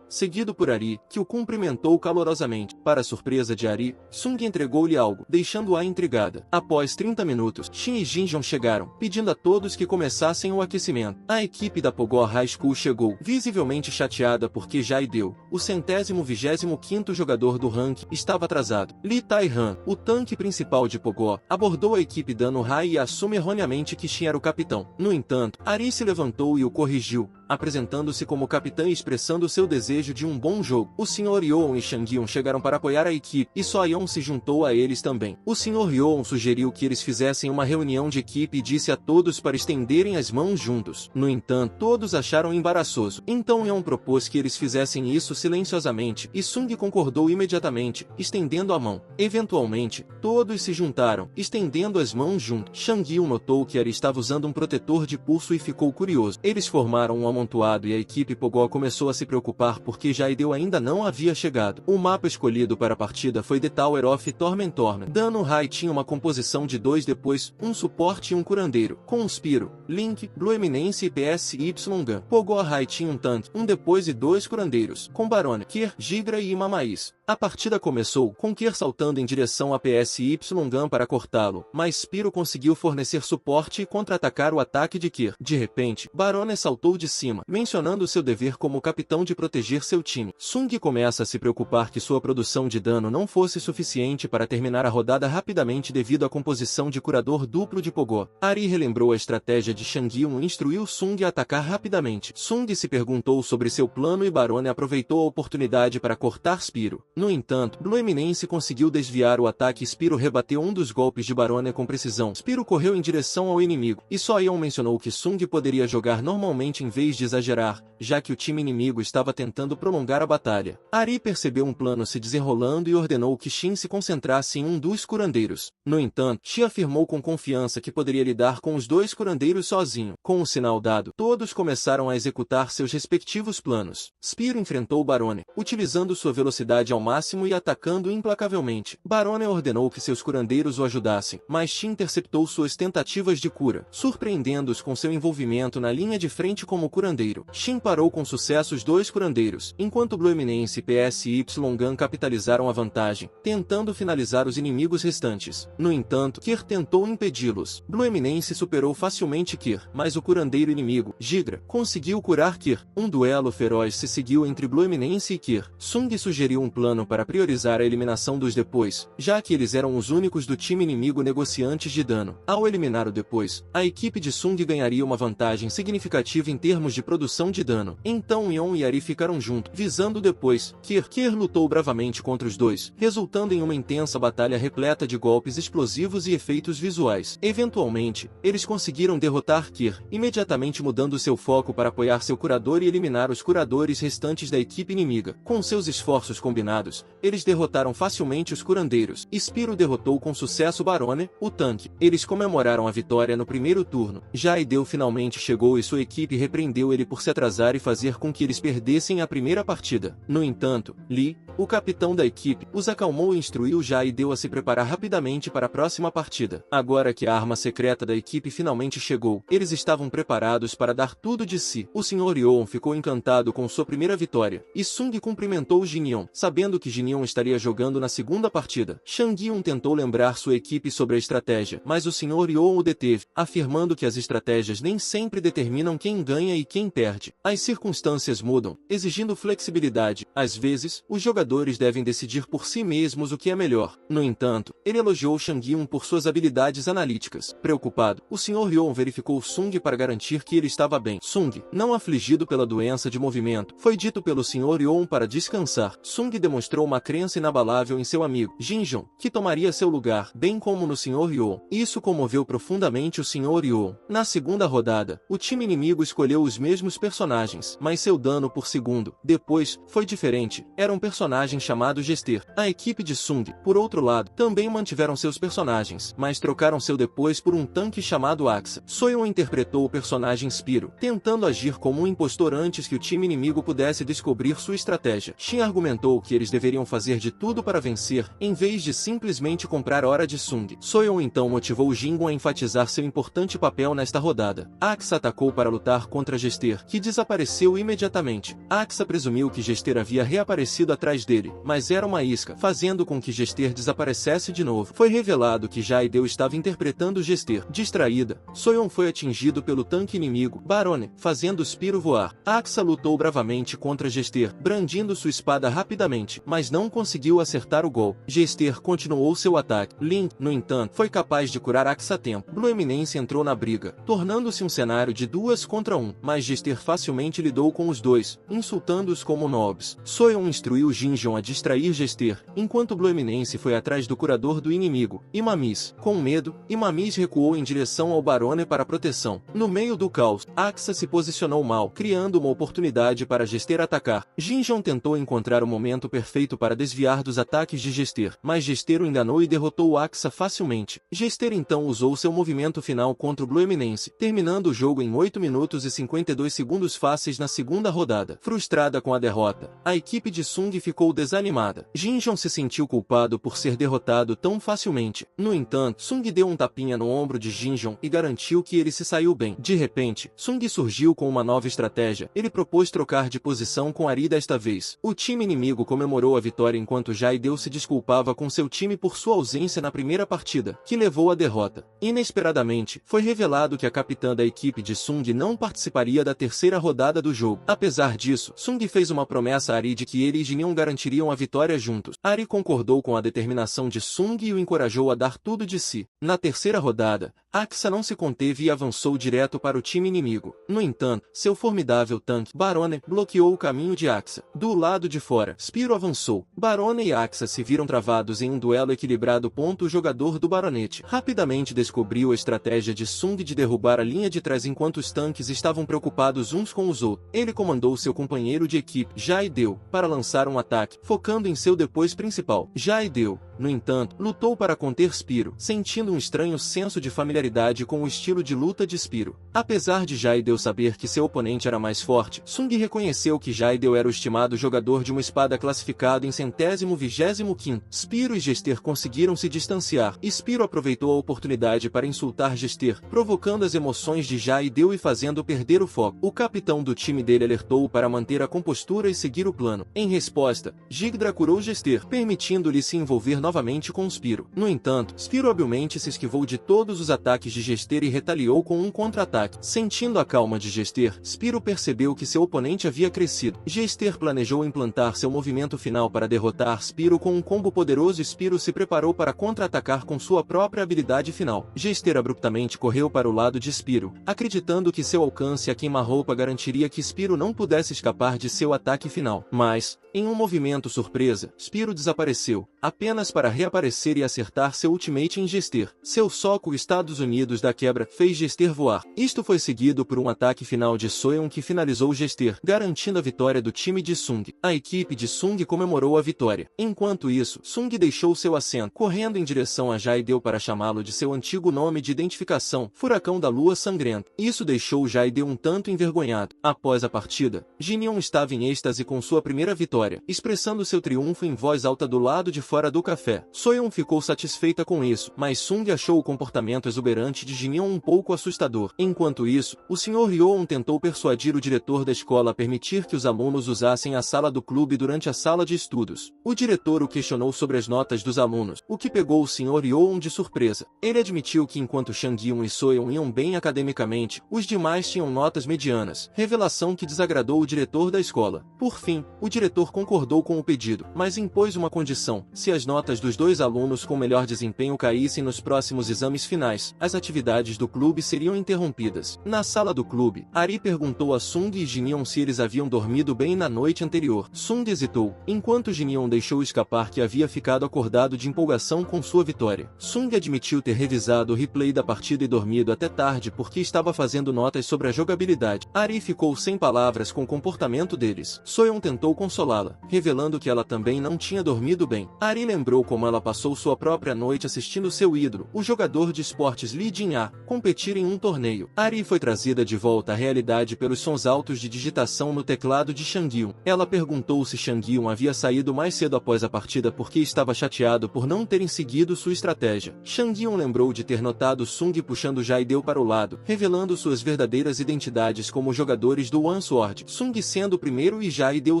seguido por Ari, que o cumprimentou calorosamente. Para a surpresa de Ari, Sung entregou-lhe algo, deixando-a intrigada. Após 30 minutos, Shin e Jinjong chegaram, pedindo a todos que começassem o aquecimento. A equipe da Pogo High School chegou, visivelmente chateada porque Jaideu, o 125º jogador do ranking, estava atrasado. Lee Tai-han, o tanque principal de Pogo, abordou a equipe dando high e assume erroneamente que Shin era o capitão. No entanto, Ari se levantou e o corrigiu, apresentando-se como capitã e expressando seu desejo de um bom jogo. O Sr. Yoon e Shang-Yeon chegaram para apoiar a equipe, e So-yeon se juntou a eles também. O Sr. Yoon sugeriu que eles fizessem uma reunião de equipe e disse a todos para estenderem as mãos juntos. No entanto, todos acharam embaraçoso. Então Yeon propôs que eles fizessem isso silenciosamente, e Sung concordou imediatamente, estendendo a mão. Eventualmente, todos se juntaram, estendendo as mãos juntos. Shang-Yeon notou que Ari estava usando um protetor de pulso e ficou curioso. Eles formaram um amontoado e a equipe Pogo começou a se preocupar porque Jaideu ainda não havia chegado. O mapa escolhido para a partida foi The Tower of Tormentor. Dano High tinha uma composição de 2 depois, um suporte e um curandeiro, com um Spiro, Link, Blue Eminence e PSY Gun. Pogo High tinha um tanque, um depois e 2 curandeiros, com Barone, Kier, Jigra e Imamais. A partida começou com Kier saltando em direção a PSY Gun para cortá-lo, mas Spiro conseguiu fornecer suporte e contra-atacar o ataque de Kier. De repente, Barone saltou de cima, mencionando seu dever como capitão de proteger seu time. Sung começa a se preocupar que sua produção de dano não fosse suficiente para terminar a rodada rapidamente devido à composição de curador duplo de Pogo. Ari relembrou a estratégia de Shang-Yeon e instruiu Sung a atacar rapidamente. Sung se perguntou sobre seu plano e Barone aproveitou a oportunidade para cortar Spiro. No entanto, Blue Eminence conseguiu desviar o ataque e Spiro rebateu um dos golpes de Barone com precisão. Spiro correu em direção ao inimigo, e So-yeon mencionou que Sung poderia jogar normalmente em vez de exagerar, já que o time inimigo estava tentando prolongar a batalha. Ari percebeu um plano se desenrolando e ordenou que Shin se concentrasse em um dos curandeiros. No entanto, Shi afirmou com confiança que poderia lidar com os 2 curandeiros sozinho. Com o sinal dado, todos começaram a executar seus respectivos planos. Spiro enfrentou Barone, utilizando sua velocidade ao máximo e atacando implacavelmente. Barone ordenou que seus curandeiros o ajudassem, mas Shin interceptou suas tentativas de cura, surpreendendo-os com seu envolvimento na linha de frente como curandeiro. Shin parou com sucesso os 2 curandeiros, enquanto Blue Eminence e PSY Gun capitalizaram a vantagem, tentando finalizar os inimigos restantes. No entanto, Kier tentou impedi-los. Blue Eminence superou facilmente Kier, mas o curandeiro inimigo, Jigra, conseguiu curar Kier. Um duelo feroz se seguiu entre Blue Eminence e Kier. Sung sugeriu um plano para priorizar a eliminação dos depois, já que eles eram os únicos do time inimigo negociantes de dano. Ao eliminar o depois, a equipe de Sung ganharia uma vantagem significativa em termos de produção de dano. Então Yeon e Ari ficaram juntos, visando o depois. Kier lutou bravamente contra os 2, resultando em uma intensa batalha repleta de golpes explosivos e efeitos visuais. Eventualmente, eles conseguiram derrotar Kier, imediatamente mudando seu foco para apoiar seu curador e eliminar os curadores restantes da equipe inimiga. Com seus esforços combinados, eles derrotaram facilmente os curandeiros. Spiro derrotou com sucesso Barone, o tanque. Eles comemoraram a vitória no primeiro turno. Jaideu finalmente chegou e sua equipe repreendeu ele por se atrasar e fazer com que eles perdessem a primeira partida. No entanto, Lee, o capitão da equipe, os acalmou e instruiu Jaideu a se preparar rapidamente para a próxima partida. Agora que a arma secreta da equipe finalmente chegou, eles estavam preparados para dar tudo de si. O Sr. Yoon ficou encantado com sua primeira vitória, e Sung cumprimentou Jinyeon, sabendo que Jinyeon estaria jogando na segunda partida. Shang-Yeon tentou lembrar sua equipe sobre a estratégia, mas o Sr. Yoon o deteve, afirmando que as estratégias nem sempre determinam quem ganha e quem perde. As circunstâncias mudam, exigindo flexibilidade. Às vezes, os jogadores devem decidir por si mesmos o que é melhor. No entanto, ele elogiou Shang-Yeon por suas habilidades analíticas. Preocupado, o Sr. Yoon verificou Sung para garantir que ele estava bem. Sung, não afligido pela doença de movimento, foi dito pelo Sr. Yoon para descansar. Sung demonstrou uma crença inabalável em seu amigo, Jinjong, que tomaria seu lugar, bem como no Sr. Yoon. Isso comoveu profundamente o Sr. Yoon. Na segunda rodada, o time inimigo escolheu os mesmos personagens, mas seu dano por segundo, depois, foi diferente. Era um personagem chamado Jester. A equipe de Sung, por outro lado, também mantiveram seus personagens, mas trocaram seu depois por um tanque chamado Axa. So-yeon interpretou o personagem Spiro, tentando agir como um impostor antes que o time inimigo pudesse descobrir sua estratégia. Shin argumentou que eles eles deveriam fazer de tudo para vencer, em vez de simplesmente comprar hora de Sung. Soyeon então motivou Jingun a enfatizar seu importante papel nesta rodada. Axa atacou para lutar contra Jester, que desapareceu imediatamente. Axa presumiu que Jester havia reaparecido atrás dele, mas era uma isca, fazendo com que Jester desaparecesse de novo. Foi revelado que Jaideu estava interpretando Jester. Distraída, Soyeon foi atingido pelo tanque inimigo, Barone, fazendo Spiro voar. Axa lutou bravamente contra Jester, brandindo sua espada rapidamente, mas não conseguiu acertar o gol. Jester continuou seu ataque. Lin, no entanto, foi capaz de curar Axa a tempo. Blue Eminence entrou na briga, tornando-se um cenário de 2 contra 1, mas Jester facilmente lidou com os dois, insultando-os como nobres. Soyeon instruiu Jinjon a distrair Jester, enquanto Blue Eminence foi atrás do curador do inimigo, Imamis. Com medo, Imamis recuou em direção ao Barone para proteção. No meio do caos, Axa se posicionou mal, criando uma oportunidade para Jester atacar. Jinjon tentou encontrar o momento perfeito para desviar dos ataques de Jester, mas Jester o enganou e derrotou Axa facilmente. Jester então usou seu movimento final contra o Blue Eminence, terminando o jogo em 8 minutos e 52 segundos fáceis na segunda rodada. Frustrada com a derrota, a equipe de Sung ficou desanimada. Jinjon se sentiu culpado por ser derrotado tão facilmente. No entanto, Sung deu um tapinha no ombro de Jinjon e garantiu que ele se saiu bem. De repente, Sung surgiu com uma nova estratégia. Ele propôs trocar de posição com Ari desta vez. O time inimigo comemorou a vitória enquanto Jaideu se desculpava com seu time por sua ausência na primeira partida, que levou à derrota. Inesperadamente, foi revelado que a capitã da equipe de Sung não participaria da terceira rodada do jogo. Apesar disso, Sung fez uma promessa a Ari de que ele e Jinion garantiriam a vitória juntos. Ari concordou com a determinação de Sung e o encorajou a dar tudo de si. Na terceira rodada, Axa não se conteve e avançou direto para o time inimigo. No entanto, seu formidável tanque, Barone, bloqueou o caminho de Axa. Do lado de fora, Spiro avançou. Barone e Axa se viram travados em um duelo equilibrado. O jogador do Baronete rapidamente descobriu a estratégia de Sung de derrubar a linha de trás enquanto os tanques estavam preocupados uns com os outros. Ele comandou seu companheiro de equipe, Jaideu, para lançar um ataque, focando em seu depois principal. Jaideu, no entanto, lutou para conter Spiro, sentindo um estranho senso de familiaridade com o estilo de luta de Spiro. Apesar de Jaideu saber que seu oponente era mais forte, Sung reconheceu que Jaideu era o estimado jogador de uma espada classificado em 125º. Spiro e Jester conseguiram se distanciar. Spiro aproveitou a oportunidade para insultar Jester, provocando as emoções de Jaideu e fazendo perder o foco. O capitão do time dele alertou-o para manter a compostura e seguir o plano. Em resposta, Jigdra curou Jester, permitindo-lhe se envolver novamente com Spiro. No entanto, Spiro habilmente se esquivou de todos os ataques de Jester e retaliou com um contra-ataque. Sentindo a calma de Jester, Spiro percebeu que seu oponente havia crescido. Jester planejou implantar seu movimento final para derrotar Spiro com um combo poderoso. Spiro se preparou para contra-atacar com sua própria habilidade final. Jester abruptamente correu para o lado de Spiro, acreditando que seu alcance a queima-roupa garantiria que Spiro não pudesse escapar de seu ataque final. Mas, em um movimento surpresa, Spiro desapareceu, apenas para reaparecer e acertar seu ultimate em Jester. Seu soco Estados Unidos da quebra fez Jester voar. Isto foi seguido por um ataque final de Soyeon que finalizou Jester, garantindo a vitória do time de Sung. A equipe de Sung comemorou a vitória. Enquanto isso, Sung deixou seu assento, correndo em direção a Jaideu para chamá-lo de seu antigo nome de identificação, Furacão da Lua Sangrenta. Isso deixou Jaideu um tanto envergonhado. Após a partida, Jinion estava em êxtase com sua primeira vitória, expressando seu triunfo em voz alta do lado de fora do café. Soyeon ficou satisfeita com isso, mas Sung achou o comportamento exuberante de Jinion um pouco assustador. Enquanto isso, o Sr. Ryoon tentou persuadir o diretor da escola a permitir que os alunos usassem a sala do clube durante a sala de estudos. O diretor o questionou sobre as notas dos alunos, o que pegou o Sr. Ryoon de surpresa. Ele admitiu que enquanto Changyeon e Soyeon iam bem academicamente, os demais tinham notas medianas, revelação que desagradou o diretor da escola. Por fim, o diretor concordou com o pedido, mas impôs uma condição: se as notas dos dois alunos com melhor desempenho caíssem nos próximos exames finais, as atividades do clube seriam interrompidas. Na sala do clube, Ari perguntou a Sung e Jinion se eles haviam dormido bem na noite anterior. Sung hesitou, enquanto Jinion deixou escapar que havia ficado acordado de empolgação com sua vitória. Sung admitiu ter revisado o replay da partida e dormido até tarde porque estava fazendo notas sobre a jogabilidade. Ari ficou sem palavras com o comportamento deles. Soyeon tentou consolá-la, revelando que ela também não tinha dormido bem. Ari lembrou como ela passou sua própria noite assistindo seu ídolo, o jogador de esportes Lee Jin-ah, competir em um torneio. Ari foi trazida de volta à realidade pelos sons altos de digitação no teclado de Chang-Yun. Ela perguntou se Chang-Yun havia saído mais cedo após a partida porque estava chateado por não terem seguido sua estratégia. Chang-Yun lembrou de ter notado Sung puxando Jaideu para o lado, revelando suas verdadeiras identidades como jogadores do One Sword, Sung sendo o primeiro e Jaideu o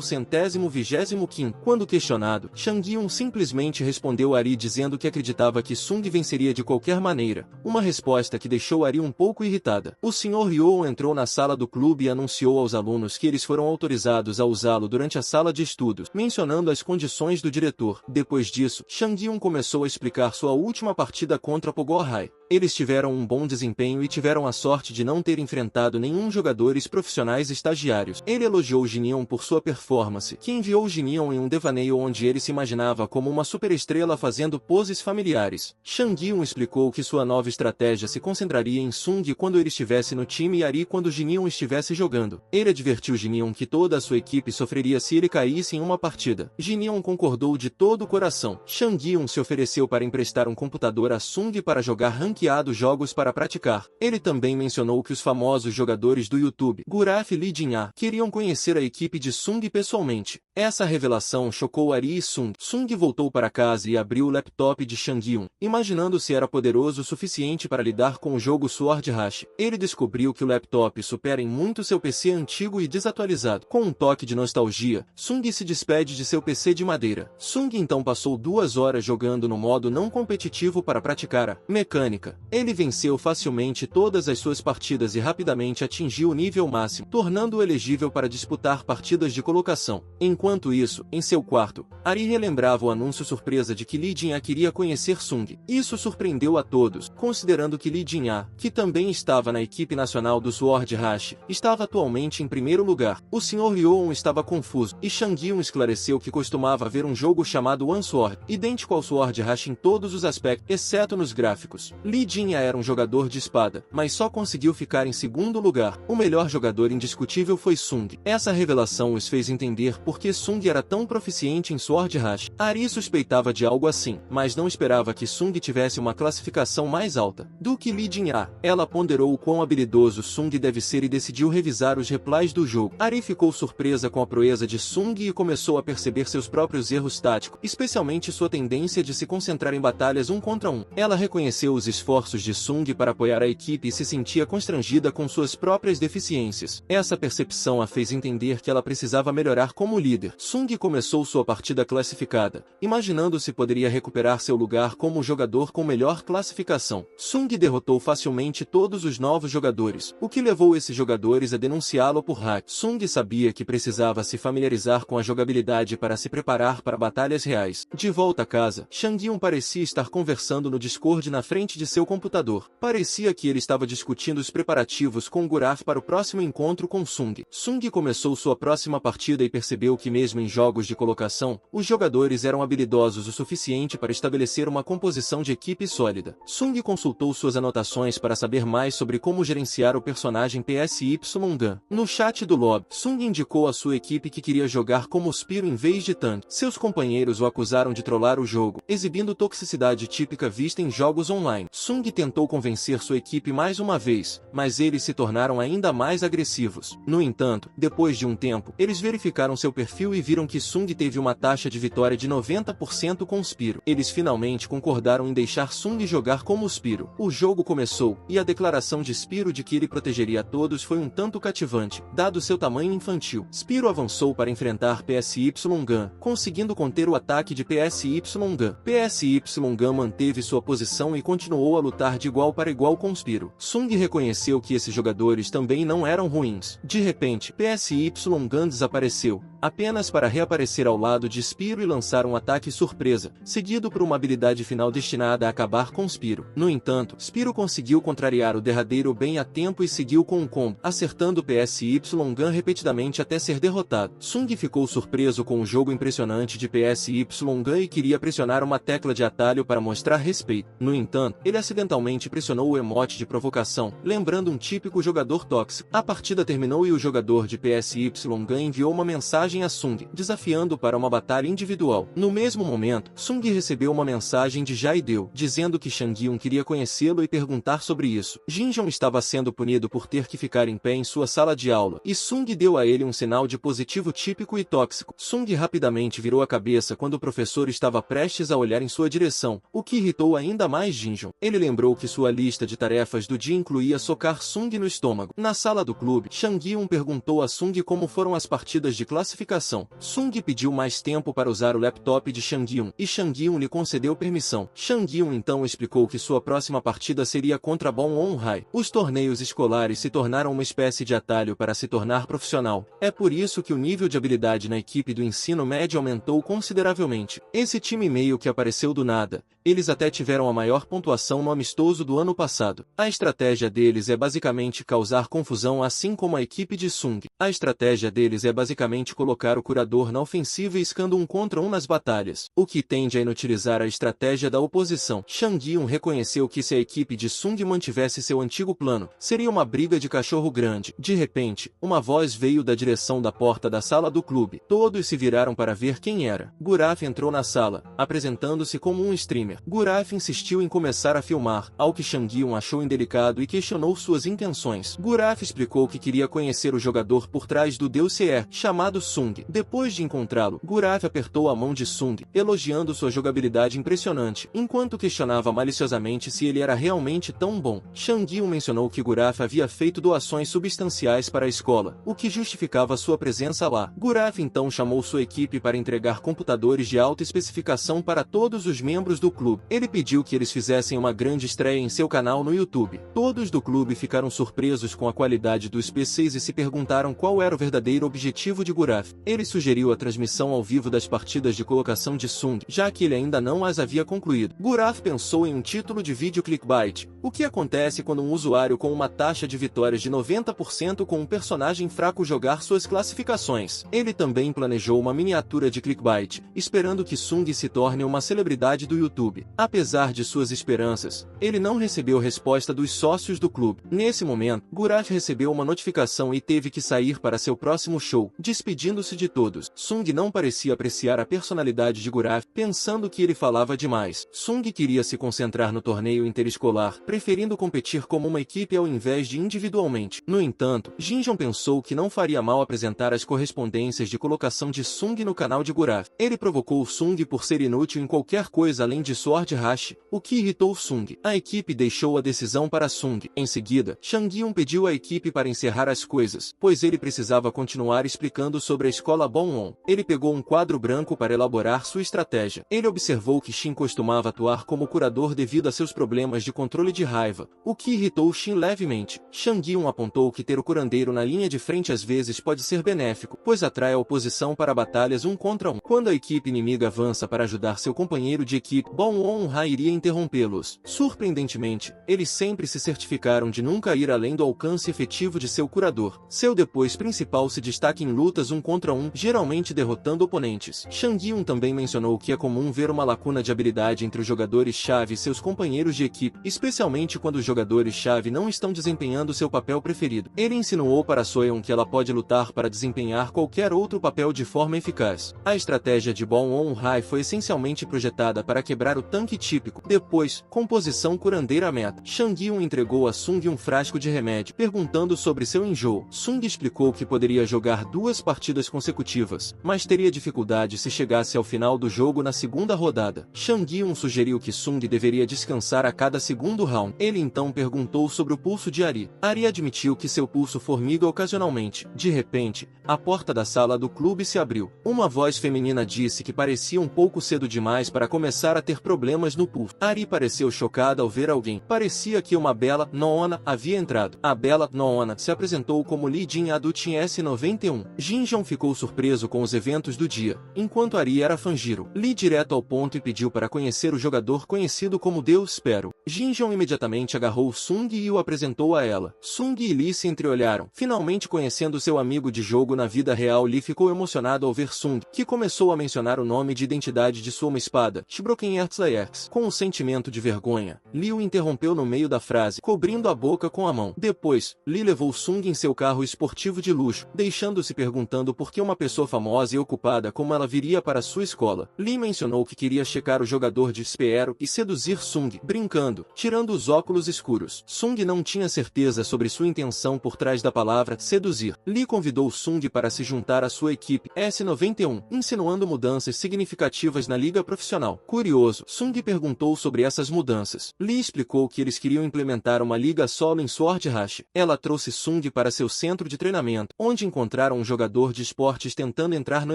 125º. Quando questionado, Chang-Yun simplesmente respondeu a Ari dizendo que acreditava que Sung venceria de qualquer maneira, uma resposta que deixou Ari um pouco irritada. O Sr. Ryo entrou na sala do clube e anunciou aos alunos que eles foram autorizados a usá-lo durante a sala de estudos, mencionando as condições do diretor. Depois disso, Chang-Yun começou a explicar sua última partida contra Pogorhai. Eles tiveram um bom desempenho e tiveram a sorte de não ter enfrentado nenhum jogadores profissionais estagiários. Ele elogiou Jin-Young por sua performance, que enviou Jin-Young em um devaneio onde ele se imaginava como uma superestrela fazendo poses familiares. Chang-Yun explicou que sua nova estratégia se concentraria em Sung quando ele estivesse no time e Ari quando Jin-Young estivesse jogando. Ele advertiu Jin-Young que toda a sua equipe sofreria se ele caísse em uma partida. Jin-Young concordou de todo o coração. Chang-Yun se ofereceu para emprestar um computador a Sung para jogar ranqueados jogos para praticar. Ele também mencionou que os famosos jogadores do YouTube, Guraf e Lee Jin-ah, queriam conhecer a equipe de Sung pessoalmente. Essa revelação chocou Ari e Sung. Sung voltou para casa e abriu o laptop de Chang-Yun, imaginando se era poderoso o suficiente para lidar com o jogo Sword Rush. Ele descobriu que o laptop supera em muito seu PC antigo e desatualizado. Com um toque de nostalgia, Sung se despede de seu PC de madeira. Sung então passou 2 horas jogando no modo não competitivo para praticar a mecânica. Ele venceu facilmente todas as suas partidas e rapidamente atingiu o nível máximo, tornando-o elegível para disputar partidas de colocação. Enquanto isso, em seu quarto, Ari relembrava o anúncio surpresa de que Lee Jin-ah queria conhecer Sung. Isso surpreendeu a todos, considerando que Lee Jin-ah, que também estava na equipe nacional do Sword Rush, estava atualmente em primeiro lugar. O Sr. Ryo estava confuso, e Chang-Yun esclareceu que costumava haver um jogo chamado One Sword, idêntico ao Sword Rush em todos os aspectos, exceto nos gráficos. Lee Jin-ah era um jogador de espada, mas só conseguiu ficar em segundo lugar. O melhor jogador indiscutível foi Sung. Essa revelação os fez entender por que Sung era tão proficiente em Sword Rush. Ari suspeitava de algo assim, mas não esperava que Sung tivesse uma classificação mais alta do que Lee Jin-ah. Ela ponderou o quão habilidoso Sung deve ser e decidiu revisar os replays do jogo. Ari ficou surpresa com a proeza de Sung e começou a perceber seus próprios erros táticos, especialmente sua tendência de se concentrar em batalhas 1 contra 1. Ela reconheceu os esforços de Sung para apoiar a equipe e se sentia constrangida com suas próprias deficiências. Essa percepção a fez entender que ela precisava melhorar como líder. Sung começou sua partida classificada, imaginando se poderia recuperar seu lugar como o jogador com melhor classificação. Sung derrotou facilmente todos os novos jogadores, o que levou esses jogadores a denunciá-lo por hack. Sung sabia que precisava se familiarizar com a jogabilidade para se preparar para batalhas reais. De volta a casa, Chang-Yun parecia estar conversando no Discord na frente de seu computador. Parecia que ele estava discutindo os preparativos com Guraf para o próximo encontro com Sung. Sung começou sua próxima partida e percebeu que mesmo em jogos de colocação, os jogadores eram habilidosos o suficiente para estabelecer uma composição de equipe sólida. Sung consultou suas anotações para saber mais sobre como gerenciar o personagem PSY-Gun. No chat do lobby, Sung indicou à sua equipe que queria jogar como Spiro em vez de tanque. Seus companheiros o acusaram de trollar o jogo, exibindo toxicidade típica vista em jogos online. Sung tentou convencer sua equipe mais uma vez, mas eles se tornaram ainda mais agressivos. No entanto, depois de um tempo, eles verificaram seu perfil e viram que Sung teve uma taxa de vitória de 90% com Spiro. Eles finalmente concordaram em deixar Sung jogar como Spiro. O jogo começou, e a declaração de Spiro de que ele protegeria a todos foi um tanto cativante, dado seu tamanho infantil. Spiro avançou para enfrentar PSY-Gun, conseguindo conter o ataque de PSY-Gun. PSY-Gun manteve sua posição e continuou a lutar de igual para igual com Spiro. Sung reconheceu que esses jogadores também não eram ruins. De repente, PSY-Gun desapareceu, apenas para reaparecer ao lado de Spiro e lançar um ataque surpresa, seguido por uma habilidade final destinada a acabar com Spiro. No entanto, Spiro conseguiu contrariar o derradeiro bem a tempo e seguiu com um combo, acertando PSY-Gun repetidamente até ser derrotado. Sung ficou surpreso com o jogo impressionante de PSY-Gun e queria pressionar uma tecla de atalho para mostrar respeito. No entanto, ele acidentalmente pressionou o emote de provocação, lembrando um típico jogador tóxico. A partida terminou e o jogador de PSY Gun enviou uma mensagem a Sung, desafiando para uma batalha individual. No mesmo momento, Sung recebeu uma mensagem de Jae-deu, dizendo que Chang-hyun queria conhecê-lo e perguntar sobre isso. Jin-jong estava sendo punido por ter que ficar em pé em sua sala de aula, e Sung deu a ele um sinal de positivo típico e tóxico. Sung rapidamente virou a cabeça quando o professor estava prestes a olhar em sua direção, o que irritou ainda mais Jin-jong. Ele lembrou que sua lista de tarefas do dia incluía socar Sung no estômago. Na sala do clube, Chang-hyun perguntou a Sung como foram as partidas de classificação. Sung pediu mais tempo para usar o laptop de Chang-hyun, e Chang-hyun lhe concedeu permissão. Chang-hyun então explicou que sua próxima partida seria contra Bon On-hai. Os torneios escolares se tornaram uma espécie de atalho para se tornar profissional. É por isso que o nível de habilidade na equipe do ensino médio aumentou consideravelmente. Esse time meio que apareceu do nada. Eles até tiveram a maior pontuação no amistoso do ano passado. A estratégia deles é basicamente causar confusão, assim como a equipe de Sung. A estratégia deles é basicamente colocar o curador na ofensiva e iscando um contra um nas batalhas, o que tende a inutilizar a estratégia da oposição. Chang-hyun reconheceu que se a equipe de Sung mantivesse seu antigo plano, seria uma briga de cachorro grande. De repente, uma voz veio da direção da porta da sala do clube. Todos se viraram para ver quem era. Guraf entrou na sala, apresentando-se como um streamer. Guraf insistiu em começar a filmar, ao que Chang-hyun achou indelicado e questionou suas intenções. Guraf explicou que queria conhecer o jogador por trás do Deus Seer, chamado Sung. Depois de encontrá-lo, Guraf apertou a mão de Sung, elogiando sua jogabilidade impressionante, enquanto questionava maliciosamente se ele era realmente tão bom. Chang-hyun mencionou que Guraf havia feito doações substanciais para a escola, o que justificava sua presença lá. Guraf então chamou sua equipe para entregar computadores de alta especificação para todos os membros do clube. Ele pediu que eles fizessem uma grande estreia em seu canal no YouTube. Todos do clube ficaram surpresos com a qualidade dos PCs e se perguntaram qual era o verdadeiro objetivo de Guraf. Ele sugeriu a transmissão ao vivo das partidas de colocação de Sung, já que ele ainda não as havia concluído. Guraf pensou em um título de vídeo clickbait. O que acontece quando um usuário com uma taxa de vitórias de 90% com um personagem fraco jogar suas classificações? Ele também planejou uma miniatura de clickbait, esperando que Sung se torne uma celebridade do YouTube. Apesar de suas esperanças, ele não recebeu resposta dos sócios do clube. Nesse momento, Guraf recebeu uma notificação e teve que sair para seu próximo show, despedindo-se de todos. Sung não parecia apreciar a personalidade de Guraf, pensando que ele falava demais. Sung queria se concentrar no torneio interescolar, preferindo competir como uma equipe ao invés de individualmente. No entanto, Jin-jong pensou que não faria mal apresentar as correspondências de colocação de Sung no canal de Guraf. Ele provocou Sung por ser inútil em qualquer coisa além de Sword Rush, o que irritou Sung. A equipe deixou a decisão para Sung. Em seguida, Chang-hyun pediu à equipe para encerrar as coisas, pois ele precisava continuar explicando sobre a escola Bon-on. Ele pegou um quadro branco para elaborar sua estratégia. Ele observou que Shin costumava atuar como curador devido a seus problemas de controle de raiva, o que irritou Shin levemente. Chang-hyun apontou que ter o curandeiro na linha de frente às vezes pode ser benéfico, pois atrai a oposição para batalhas 1 contra 1. Quando a equipe inimiga avança para ajudar seu companheiro de equipe, Bon-on-hai iria interrompê-los. Surpreendentemente, eles sempre se certificaram de nunca ir além do alcance efetivo de seu curador. Seu depois principal se destaca em lutas 1 contra 1, geralmente derrotando oponentes. Chang-hyun também mencionou que é comum ver uma lacuna de habilidade entre os jogadores-chave e seus companheiros de equipe, especialmente quando os jogadores-chave não estão desempenhando seu papel preferido. Ele insinuou para Soyeon que ela pode lutar para desempenhar qualquer outro papel de forma eficaz. A estratégia de Bon On-hai foi essencialmente projetada para quebrar o tanque típico. Depois, composição curandeira meta. Chang-hyun entregou a Sung um frasco de remédio, perguntando sobre seu enjoo. Sung explicou que poderia jogar 2 partidas consecutivas, mas teria dificuldade se chegasse ao final do jogo na segunda rodada. Chang-hyun sugeriu que Sung deveria descansar a cada segundo round. Ele então perguntou sobre o pulso de Ari. Ari admitiu que seu pulso formiga ocasionalmente. De repente, a porta da sala do clube se abriu. Uma voz feminina disse que parecia um pouco cedo demais para começar a ter problemas no pulso. Ari pareceu chocada ao ver alguém. Parecia que uma bela Noona havia entrado. A bela Noona se apresentou como Lee Jin-adu S91. Jin-jong ficou surpreso com os eventos do dia, enquanto Ari era Fanjiro. Lee direto ao ponto e pediu para conhecer o jogador conhecido como Deus Espero. Jin-jong imediatamente agarrou Sung e o apresentou a ela. Sung e Lee se entreolharam. Finalmente conhecendo seu amigo de jogo na vida real, Lee ficou emocionado ao ver Sung, que começou a mencionar o nome de identidade de sua espada, Shibroken Erzlayers. Com um sentimento de vergonha, vergonha. Lee o interrompeu no meio da frase, cobrindo a boca com a mão. Depois, Lee levou Sung em seu carro esportivo de luxo, deixando-se perguntando por que uma pessoa famosa e ocupada como ela viria para sua escola. Lee mencionou que queria checar o jogador de Speaero e seduzir Sung, brincando, tirando os óculos escuros. Sung não tinha certeza sobre sua intenção por trás da palavra seduzir. Lee convidou Sung para se juntar à sua equipe S91, insinuando mudanças significativas na liga profissional. Curioso, Sung perguntou sobre essas mudanças. Lee explicou que eles queriam implementar uma liga solo em Sword Rush. Ela trouxe Sung para seu centro de treinamento, onde encontraram um jogador de esportes tentando entrar no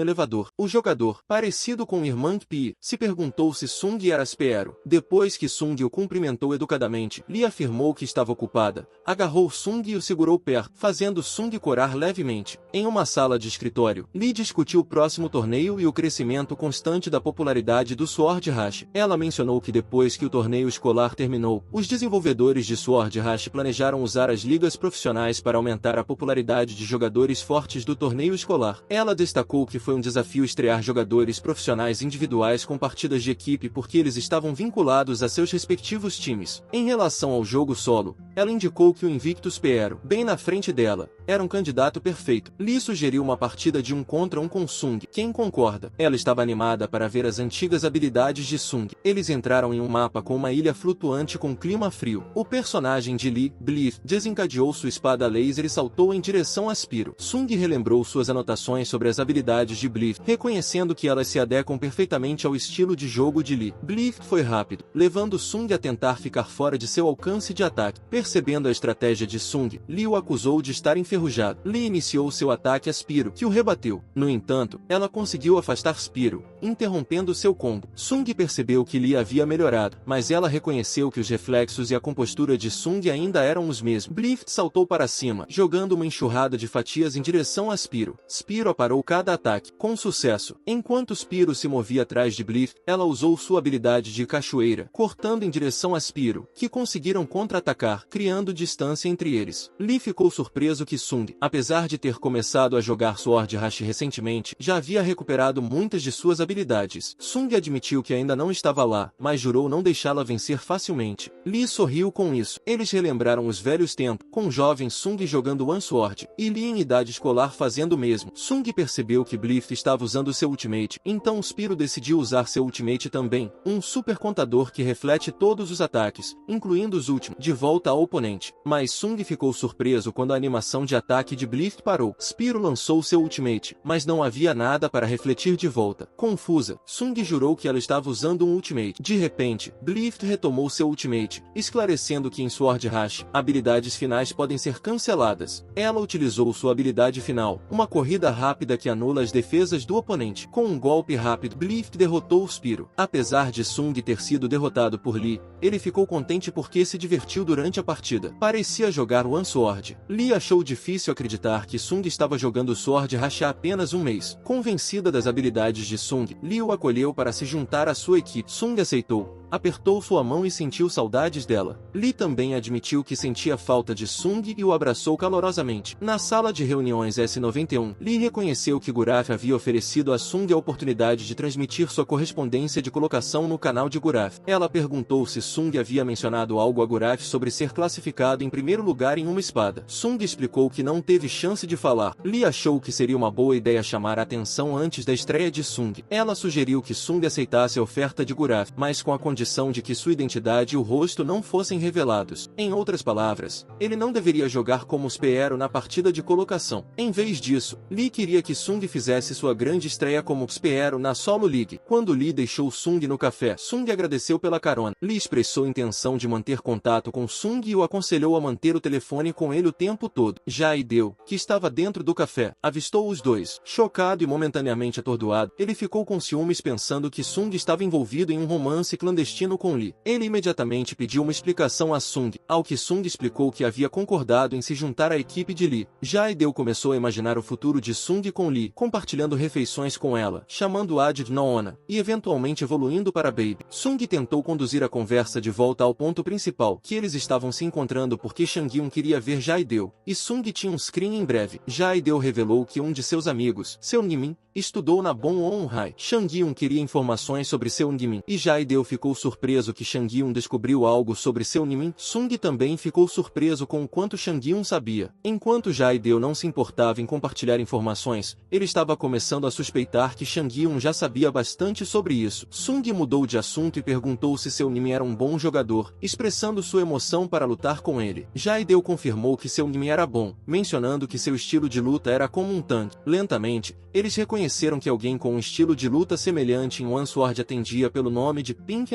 elevador. O jogador, parecido com o irmão Pi, se perguntou se Sung era Speaero. Depois que Sung o cumprimentou educadamente, Lee afirmou que estava ocupada, agarrou Sung e o segurou perto, fazendo Sung corar levemente. Em uma sala de escritório, Lee discutiu o próximo torneio e o crescimento constante da popularidade do Sword Rush. Ela mencionou que depois que o torneio escolar terminou, os desenvolvedores de Sword Rush planejaram usar as ligas profissionais para aumentar a popularidade de jogadores fortes do torneio escolar. Ela destacou que foi um desafio estrear jogadores profissionais individuais com partidas de equipe porque eles estavam vinculados a seus respectivos times. Em relação ao jogo solo, ela indicou que o invicto Speaero, bem na frente dela, era um candidato perfeito. Lee sugeriu uma partida de 1 contra 1 com Sung. Quem concorda? Ela estava animada para ver as antigas habilidades de Sung. Eles entraram em um mapa com uma ilha flutuante com clima frio. O personagem de Lee, Blif, desencadeou sua espada laser e saltou em direção a Spiro. Sung relembrou suas anotações sobre as habilidades de Blif, reconhecendo que elas se adequam perfeitamente ao estilo de jogo de Lee. Blif foi rápido, levando Sung a tentar ficar fora de seu alcance de ataque. Percebendo a estratégia de Sung, Lee o acusou de estar enferrujado. Lee iniciou seu ataque a Spiro, que o rebateu. No entanto, ela conseguiu afastar Spiro, interrompendo seu combo. Sung percebeu que Lee havia melhorado, mas ela reconheceu que os reflexos e a compostura de Sung ainda eram os mesmos. Blift saltou para cima, jogando uma enxurrada de fatias em direção a Spiro. Spiro aparou cada ataque, com sucesso. Enquanto Spiro se movia atrás de Blift, ela usou sua habilidade de cachoeira, cortando em direção a Spiro, que conseguiram contra-atacar, criando distância entre eles. Lee ficou surpreso que Sung, apesar de ter começado a jogar Sword Rush recentemente, já havia recuperado muitas de suas habilidades. Sung admitiu que ainda não estava lá, mas jurou não deixá-la vencer facilmente. Lee sorriu com isso. Eles relembraram os velhos tempos, com o jovem Sung jogando One Sword, e Lee em idade escolar fazendo o mesmo. Sung percebeu que Bliff estava usando seu ultimate, então Spiro decidiu usar seu ultimate também, um super contador que reflete todos os ataques, incluindo os últimos, de volta ao oponente. Mas Sung ficou surpreso quando a animação de ataque de Bliff parou. Spiro lançou seu ultimate, mas não havia nada para refletir de volta. Confusa, Sung jurou que ela estava usando um ultimate. De repente, Bliff retomou seu ultimate, esclarecendo que em Sword Rush, habilidades finais podem ser canceladas. Ela utilizou sua habilidade final, uma corrida rápida que anula as defesas do oponente. Com um golpe rápido, Bliff derrotou Spiro. Apesar de Sung ter sido derrotado por Lee, ele ficou contente porque se divertiu durante a partida. Parecia jogar One Sword. Lee achou difícil acreditar que Sung estava jogando Sword Rush há apenas um mês. Convencida das habilidades de Sung, Lee o acolheu para se juntar à sua equipe. Sung aceitou, apertou sua mão e sentiu saudades dela. Lee também admitiu que sentia falta de Sung e o abraçou calorosamente. Na sala de reuniões S91, Lee reconheceu que Guraf havia oferecido a Sung a oportunidade de transmitir sua correspondência de colocação no canal de Guraf. Ela perguntou se Sung havia mencionado algo a Guraf sobre ser classificado em primeiro lugar em uma espada. Sung explicou que não teve chance de falar. Lee achou que seria uma boa ideia chamar a atenção antes da estreia de Sung. Ela sugeriu que Sung aceitasse a oferta de Guraf, mas com a condição de que sua identidade e o rosto não fossem revelados. Em outras palavras, ele não deveria jogar como Speaero na partida de colocação. Em vez disso, Lee queria que Sung fizesse sua grande estreia como Speaero na Solo League. Quando Lee deixou Sung no café, Sung agradeceu pela carona. Lee expressou intenção de manter contato com Sung e o aconselhou a manter o telefone com ele o tempo todo. Jaideu, que estava dentro do café, avistou os dois. Chocado e momentaneamente atordoado, ele ficou com ciúmes pensando que Sung estava envolvido em um romance clandestino com Lee. Ele imediatamente pediu uma explicação a Sung, ao que Sung explicou que havia concordado em se juntar à equipe de Lee. Jaideu começou a imaginar o futuro de Sung com Lee, compartilhando refeições com ela, chamando-a de Noona, e eventualmente evoluindo para Baby. Sung tentou conduzir a conversa de volta ao ponto principal, que eles estavam se encontrando porque Changyun queria ver Jaideu, e Sung tinha um screen em breve. Jaideu revelou que um de seus amigos, seu Nimin, estudou na Bon On High. Shang Yun queria informações sobre Seung Min, e Jae-deu ficou surpreso que Shang Yun descobriu algo sobre Seung Min. Sung também ficou surpreso com o quanto Shang Yun sabia. Enquanto Jae-deu não se importava em compartilhar informações, ele estava começando a suspeitar que Shang Yun já sabia bastante sobre isso. Sung mudou de assunto e perguntou se Seung Min era um bom jogador, expressando sua emoção para lutar com ele. Jae-deu confirmou que Seung Min era bom, mencionando que seu estilo de luta era como um tanque. Lentamente, eles reconheceram que alguém com um estilo de luta semelhante em One Sword atendia pelo nome de Pink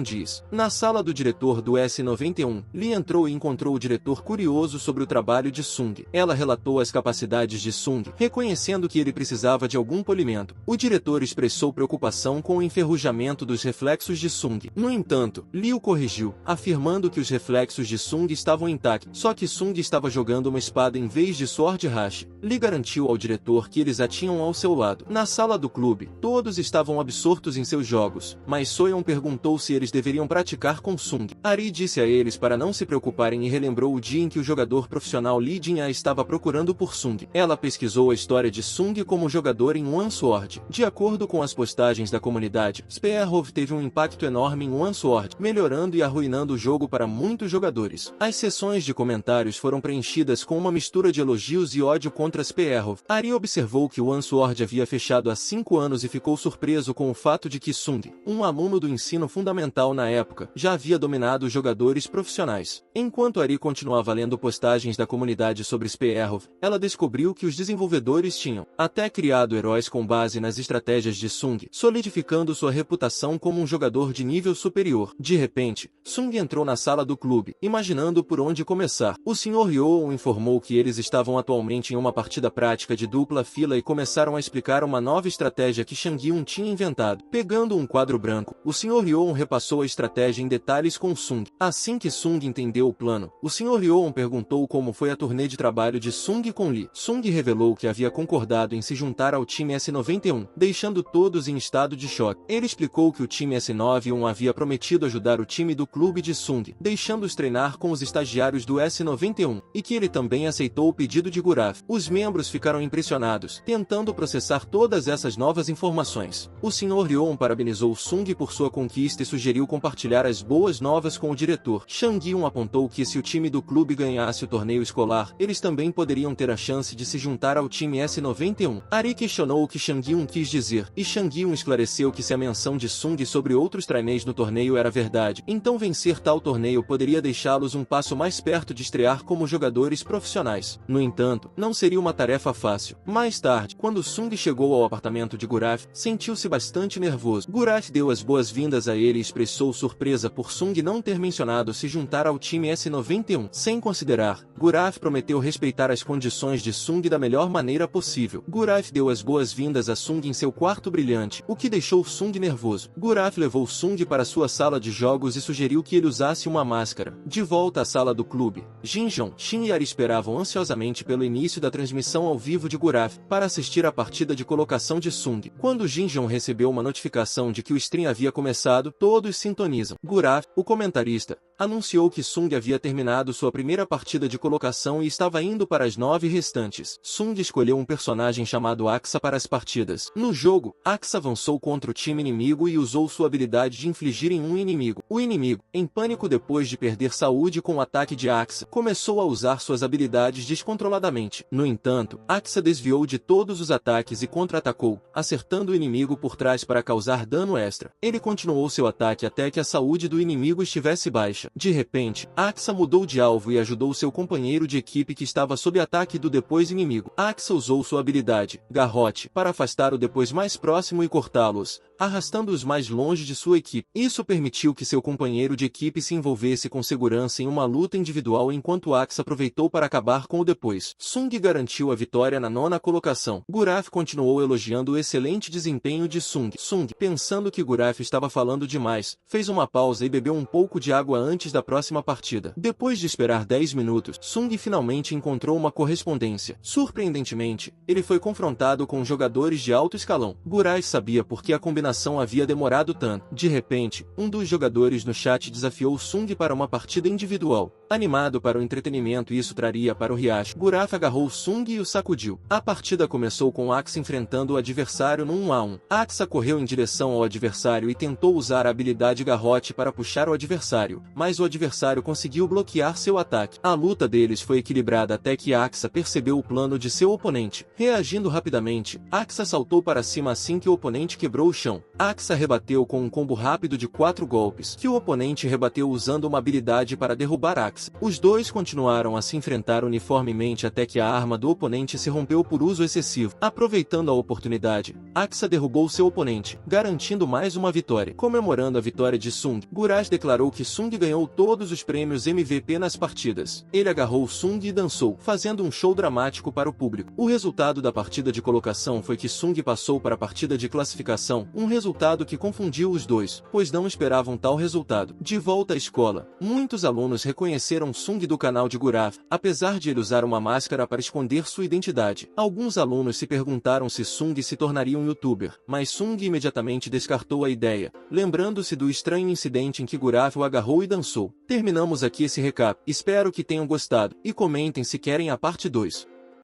Diz. Na sala do diretor do S91, Lee entrou e encontrou o diretor curioso sobre o trabalho de Sung. Ela relatou as capacidades de Sung, reconhecendo que ele precisava de algum polimento. O diretor expressou preocupação com o enferrujamento dos reflexos de Sung. No entanto, Lee o corrigiu, afirmando que os reflexos de Sung estavam intactos, só que Sung estava jogando uma espada em vez de Sword Hash. Lee garantiu ao diretor que eles a tinham ao seu lado. Na sala do clube, todos estavam absortos em seus jogos, mas Soyeon perguntou se eles deveriam praticar com Sung. Ari disse a eles para não se preocuparem e relembrou o dia em que o jogador profissional Lee Jin-a estava procurando por Sung. Ela pesquisou a história de Sung como jogador em One Sword. De acordo com as postagens da comunidade, Spearhov teve um impacto enorme em One Sword, melhorando e arruinando o jogo para muitos jogadores. As sessões de comentários foram preenchidas com uma mistura de elogios e ódio contra Spearhov. Ari observou que One Sword havia fechado há 5 anos e ficou surpreso com o fato de que Sung, um aluno do ensino fundamental na época, já havia dominado os jogadores profissionais. Enquanto Ari continuava lendo postagens da comunidade sobre Spearhov, ela descobriu que os desenvolvedores tinham até criado heróis com base nas estratégias de Sung, solidificando sua reputação como um jogador de nível superior. De repente, Sung entrou na sala do clube, imaginando por onde começar. O Sr. Ryo informou que eles estavam atualmente em uma partida prática de dupla fila e começaram a explicar uma nova estratégia que Shang Yun tinha inventado. Pegando um quadro branco, o Sr. Ryo repassou a estratégia em detalhes com Sung. Assim que Sung entendeu o plano, o Sr. Ryo perguntou como foi a turnê de trabalho de Sung com Lee. Sung revelou que havia concordado em se juntar ao time S91, deixando todos em estado de choque. Ele explicou que o time S91 havia prometido ajudar o time do clube de Sung, deixando-os treinar com os estagiários do S91, e que ele também aceitou o pedido de Guraf. Os membros ficaram impressionados, tentando processar todas essas novas informações. O Sr. Ryon parabenizou Sung por sua conquista e sugeriu compartilhar as boas novas com o diretor. Shang Yun apontou que se o time do clube ganhasse o torneio escolar, eles também poderiam ter a chance de se juntar ao time S91. Ari questionou o que Shang Yun quis dizer, e Shang Yun esclareceu que se a menção de Sung sobre outros trainees no torneio era verdade, então vencer tal torneio poderia deixá-los um passo mais perto de estrear como jogadores profissionais. No entanto, não seria uma tarefa fácil. Mais tarde, quando Sung chegou ao apartamento de Guraf, sentiu-se bastante nervoso. Guraf deu as boas-vindas a ele e expressou surpresa por Sung não ter mencionado se juntar ao time S91. Sem considerar, Guraf prometeu respeitar as condições de Sung da melhor maneira possível. Guraf deu as boas-vindas a Sung em seu quarto brilhante, o que deixou Sung nervoso. Guraf levou Sung para sua sala de jogos e sugeriu que ele usasse uma máscara. De volta à sala do clube, Jinjong, Shin e Ari esperavam ansiosamente pelo início da transmissão ao vivo de Guraf, para assistir à partida de colocação de Sung. Quando Jinjong recebeu uma notificação de que o stream havia começado, todos sintonizam. Guraf, o comentarista, anunciou que Sung havia terminado sua primeira partida de colocação e estava indo para as 9 restantes. Sung escolheu um personagem chamado Axa para as partidas. No jogo, Axa avançou contra o time inimigo e usou sua habilidade de infligir em um inimigo. O inimigo, em pânico depois de perder saúde com o ataque de Axa, começou a usar suas habilidades descontroladamente. No entanto, Axa desviou de todos os ataques e contra-atacou, acertando o inimigo por trás para causar dano extra. Ele continuou seu ataque até que a saúde do inimigo estivesse baixa. De repente, Axa mudou de alvo e ajudou seu companheiro de equipe que estava sob ataque do depois inimigo. Axa usou sua habilidade, Garrote, para afastar o depois mais próximo e cortá-los, arrastando-os mais longe de sua equipe. Isso permitiu que seu companheiro de equipe se envolvesse com segurança em uma luta individual enquanto Axa aproveitou para acabar com o depois. Sung garantiu a vitória na 9ª colocação. Guraf continuou elogiando o excelente desempenho de Sung. Sung, pensando que Guraf estava falando demais, fez uma pausa e bebeu um pouco de água antes da próxima partida. Depois de esperar 10 minutos, Sung finalmente encontrou uma correspondência. Surpreendentemente, ele foi confrontado com jogadores de alto escalão. Guraf sabia porque a combinação eliminação havia demorado tanto. De repente, um dos jogadores no chat desafiou Sung para uma partida individual. Animado para o entretenimento e isso traria para o riacho, Guraf agarrou Sung e o sacudiu. A partida começou com Axa enfrentando o adversário no 1 a 1. Axa correu em direção ao adversário e tentou usar a habilidade garrote para puxar o adversário, mas o adversário conseguiu bloquear seu ataque. A luta deles foi equilibrada até que Axa percebeu o plano de seu oponente. Reagindo rapidamente, Axa saltou para cima assim que o oponente quebrou o chão. Axa rebateu com um combo rápido de 4 golpes, que o oponente rebateu usando uma habilidade para derrubar Axa. Os dois continuaram a se enfrentar uniformemente até que a arma do oponente se rompeu por uso excessivo. Aproveitando a oportunidade, Axa derrubou seu oponente, garantindo mais uma vitória. Comemorando a vitória de Sung, Guraj declarou que Sung ganhou todos os prêmios MVP nas partidas. Ele agarrou Sung e dançou, fazendo um show dramático para o público. O resultado da partida de colocação foi que Sung passou para a partida de classificação, um resultado que confundiu os dois, pois não esperavam tal resultado. De volta à escola, muitos alunos reconheceram Sung do canal de Guraf, apesar de ele usar uma máscara para esconder sua identidade. Alguns alunos se perguntaram se Sung se tornaria um youtuber, mas Sung imediatamente descartou a ideia, lembrando-se do estranho incidente em que Guraf o agarrou e dançou. Terminamos aqui esse recap, espero que tenham gostado, e comentem se querem a parte 2.